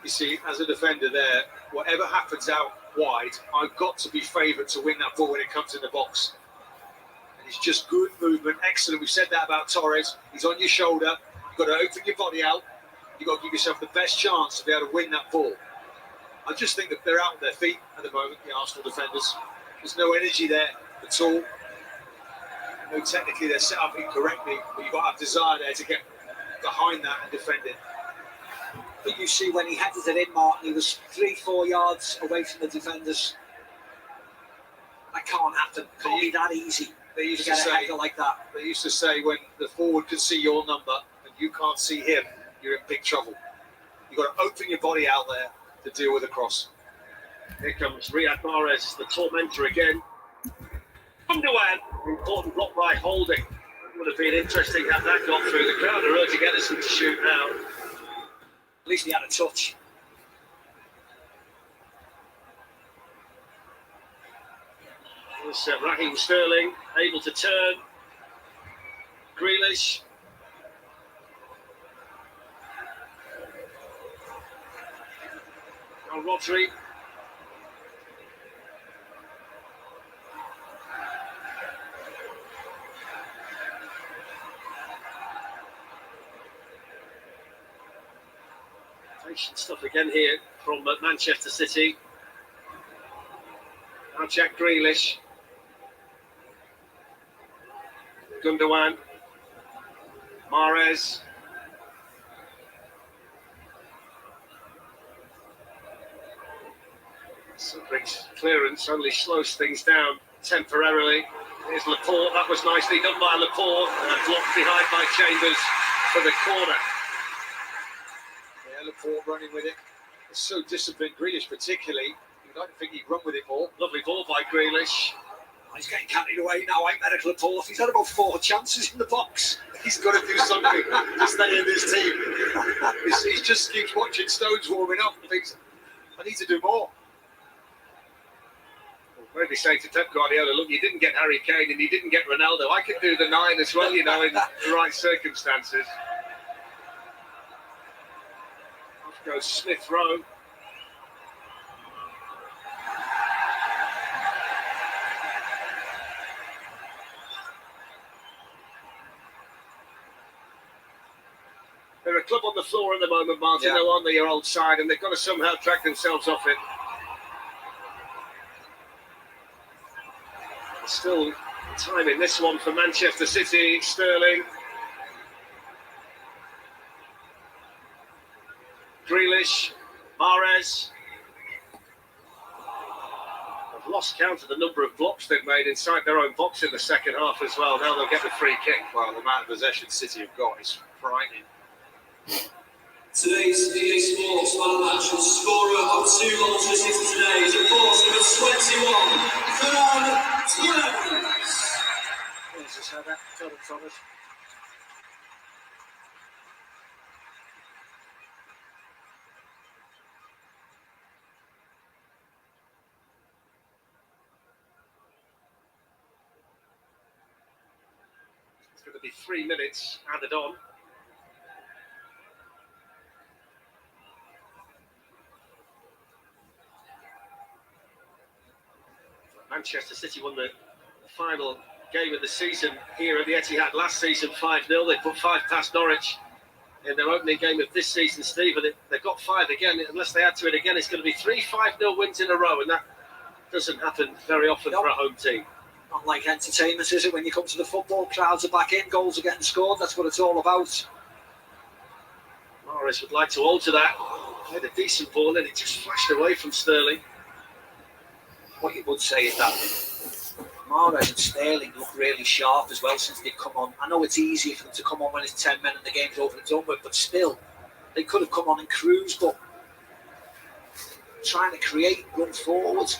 You see, as a defender there, whatever happens out wide, I've got to be favourite to win that ball when it comes in the box. And it's just good movement, excellent. We've said that about Torres. He's on your shoulder. You've got to open your body out. You've got to give yourself the best chance to be able to win that ball. I just think that they're out on their feet at the moment, the Arsenal defenders. There's no energy there at all. No, technically they're set up incorrectly, but you've got to have desire there to get behind that and defend it. I think you see when he headed it in, Martin, he was 3-4 yards away from the defenders. That can't happen. Can't be that easy. They used to to get a say header like that. They used to say when the forward can see your number and you can't see him, you're in big trouble. You've got to open your body out there to deal with a cross. Here comes Riyad Mahrez, the tormentor again. Gundogan, important block by Holding. Would have been interesting had that gone through. The crowd are urging Edison to shoot now. At least he had a touch. Here's Raheem Sterling, able to turn. Grealish. Now Rodri. Patient stuff again here from Manchester City. Now Jack Grealish. Gundogan. Mahrez. Something's clearance only slows things down temporarily. Here's Laporte. That was nicely done by Laporte. Blocked behind by Chambers for the corner. Laporte running with it. It's so disciplined, Grealish particularly. You don't think he'd run with it more. Lovely ball by Grealish. He's getting carried away now, ain't Eric Laporte? He's had about 4 chances in the box. He's got to do something to stay in this team. He just keeps watching Stones warming up and thinks, I need to do more. Well, maybe say to Pep Guardiola, look, you didn't get Harry Kane and you didn't get Ronaldo. I could do the 9 as well, you know, in the right circumstances. Goes Smith Rowe. They're a club on the floor at the moment, Martin. Yeah. They're on their old side, and they've got to somehow drag themselves off it. Still time in this one for Manchester City. Sterling. Grealish, Mahrez. I've lost count of the number of blocks they've made inside their own box in the second half as well. Now they'll get the free kick. Well, the amount of possession City have got is frightening. Today's EA Sports Man Match, the scorer of 2 goals for City today is, of course, number 21, Ferran Torres. There's his header, Ferran Torres. It's going to be 3 minutes added on. Manchester City won the final game of the season here at the Etihad last season 5-0. They put 5 past Norwich in their opening game of this season, Steve, and they've got 5 again. Unless they add to it again, it's going to be 3 5-0 wins in a row, and that doesn't happen very often for a home team. Not like entertainment, is it? When you come to the football, crowds are back in, goals are getting scored. That's what it's all about. Mahrez would like to alter that. Had a decent ball, and it just flashed away from Sterling. What you would say is that Mahrez and Sterling look really sharp as well since they've come on. I know it's easier for them to come on when it's 10 men and the game's over and done with, but still, they could have come on and cruised, but trying to create, run forward.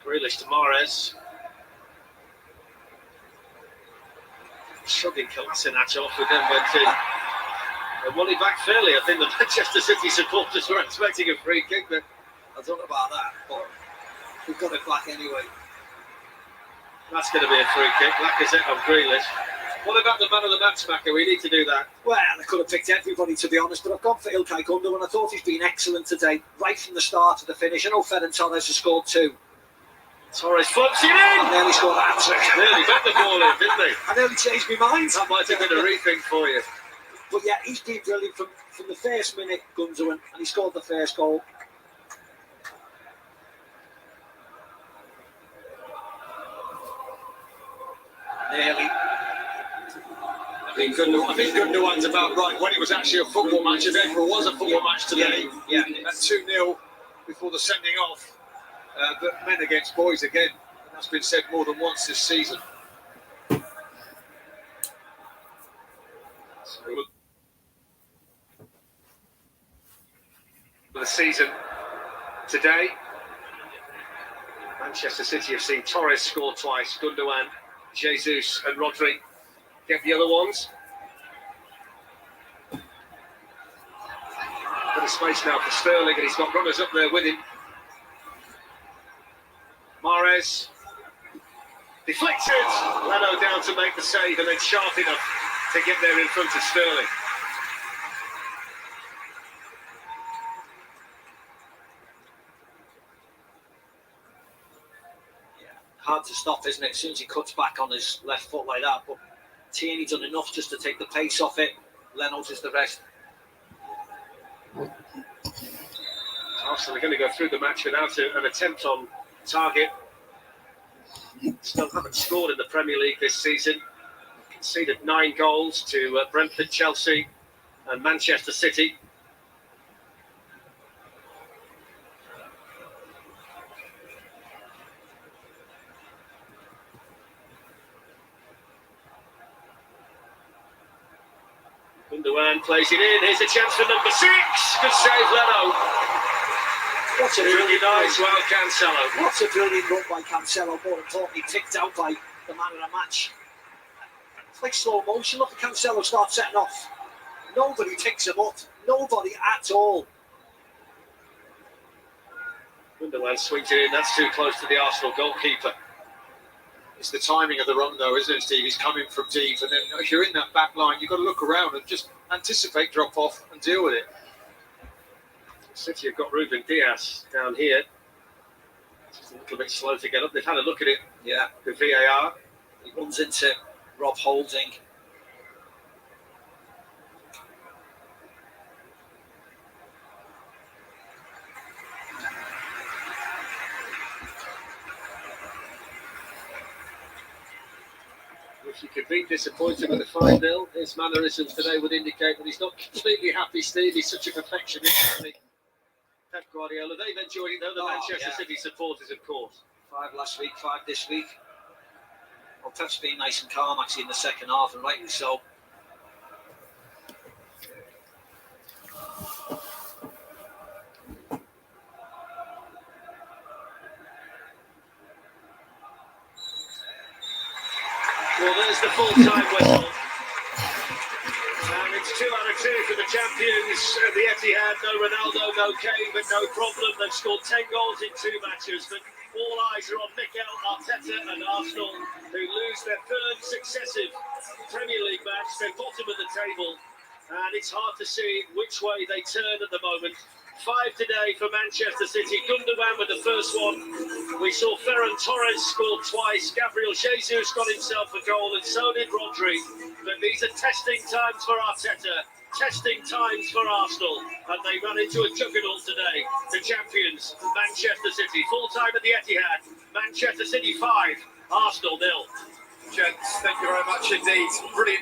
Grealish to Mahrez. Shrugging Kolasinac off, and then went in. And won it back fairly. I think the Manchester City supporters were expecting a free kick, but I don't know about that, but we've got it back anyway. That's going to be a free kick. Lacazette on Grealish. What about the man of the match, Macca? We need to do that. Well, I could have picked everybody, to be honest, but I've gone for Ilkay Gundogan. I thought he's been excellent today, right from the start to the finish. I know Ferran Torres has scored 2. Torres floats it in! I nearly scored a hat-trick. Nearly got the ball in, didn't they? I nearly changed my mind. That might have been a rethink for you. But yeah, he's been brilliant from the first minute, Gundogan, and he scored the first goal. Nearly. I think Gundogan's about right. When it was actually a football match, if ever was a football match today, at 2-0 before the sending off. But men against boys again. And that's been said more than once this season. For the season today, Manchester City have seen Torres score twice, Gundogan, Jesus and Rodri get the other ones. Bit of space now for Sterling, and he's got runners up there with him. Mahrez deflected, Leno down to make the save, and then sharp enough to get there in front of Sterling. Hard to stop, isn't it? As soon as he cuts back on his left foot like that. But Tierney done enough just to take the pace off it. Leno does the rest. Arsenal are going to go through the match without an attempt on target. Still haven't scored in the Premier League this season. Conceded 9 goals to Brentford, Chelsea and Manchester City. Gundogan plays it in. Here's a chance for number 6. Good save, Leno. What's a Really nice, well, Cancelo. What's a brilliant run by Cancelo, more importantly, ticked out by the man of the match. It's like slow motion. Look at Cancelo start setting off. Nobody ticks him up. Nobody at all. Gundogan swings it in. That's too close to the Arsenal goalkeeper. It's the timing of the run, though, isn't it, Steve? He's coming from deep, and then if you're in that back line, you've got to look around and just anticipate drop-off and deal with it. City have got Ruben Diaz down here. Just a little bit slow to get up. They've had a look at it. Yeah. The VAR. He runs into Rob Holding. If you could be disappointed with the 5-0, his mannerisms today would indicate that he's not completely happy, Steve. He's such a perfectionist. Pep Guardiola, they've enjoyed it, though, the Manchester City supporters, of course. 5 last week, 5 this week. Well, Pep's been nice and calm, actually, in the second half, and rightly so. Well, there's the full-time whistle. And it's 2 out of 2 for the champions of the Etihad. No Ronaldo, no Kane, but no problem. They've scored 10 goals in 2 matches. But all eyes are on Mikel Arteta and Arsenal, who lose their 3rd successive Premier League match. They're bottom of the table. And it's hard to see which way they turn at the moment. 5 today for Manchester City. Gundogan with the first one. We saw Ferran Torres scored twice. Gabriel Jesus got himself a goal, and so did Rodri. But these are testing times for Arteta, testing times for Arsenal, and they ran into a juggernaut today. The champions, Manchester City. Full time at the Etihad. Manchester City 5, Arsenal 0. Gents, thank you very much indeed. Brilliant.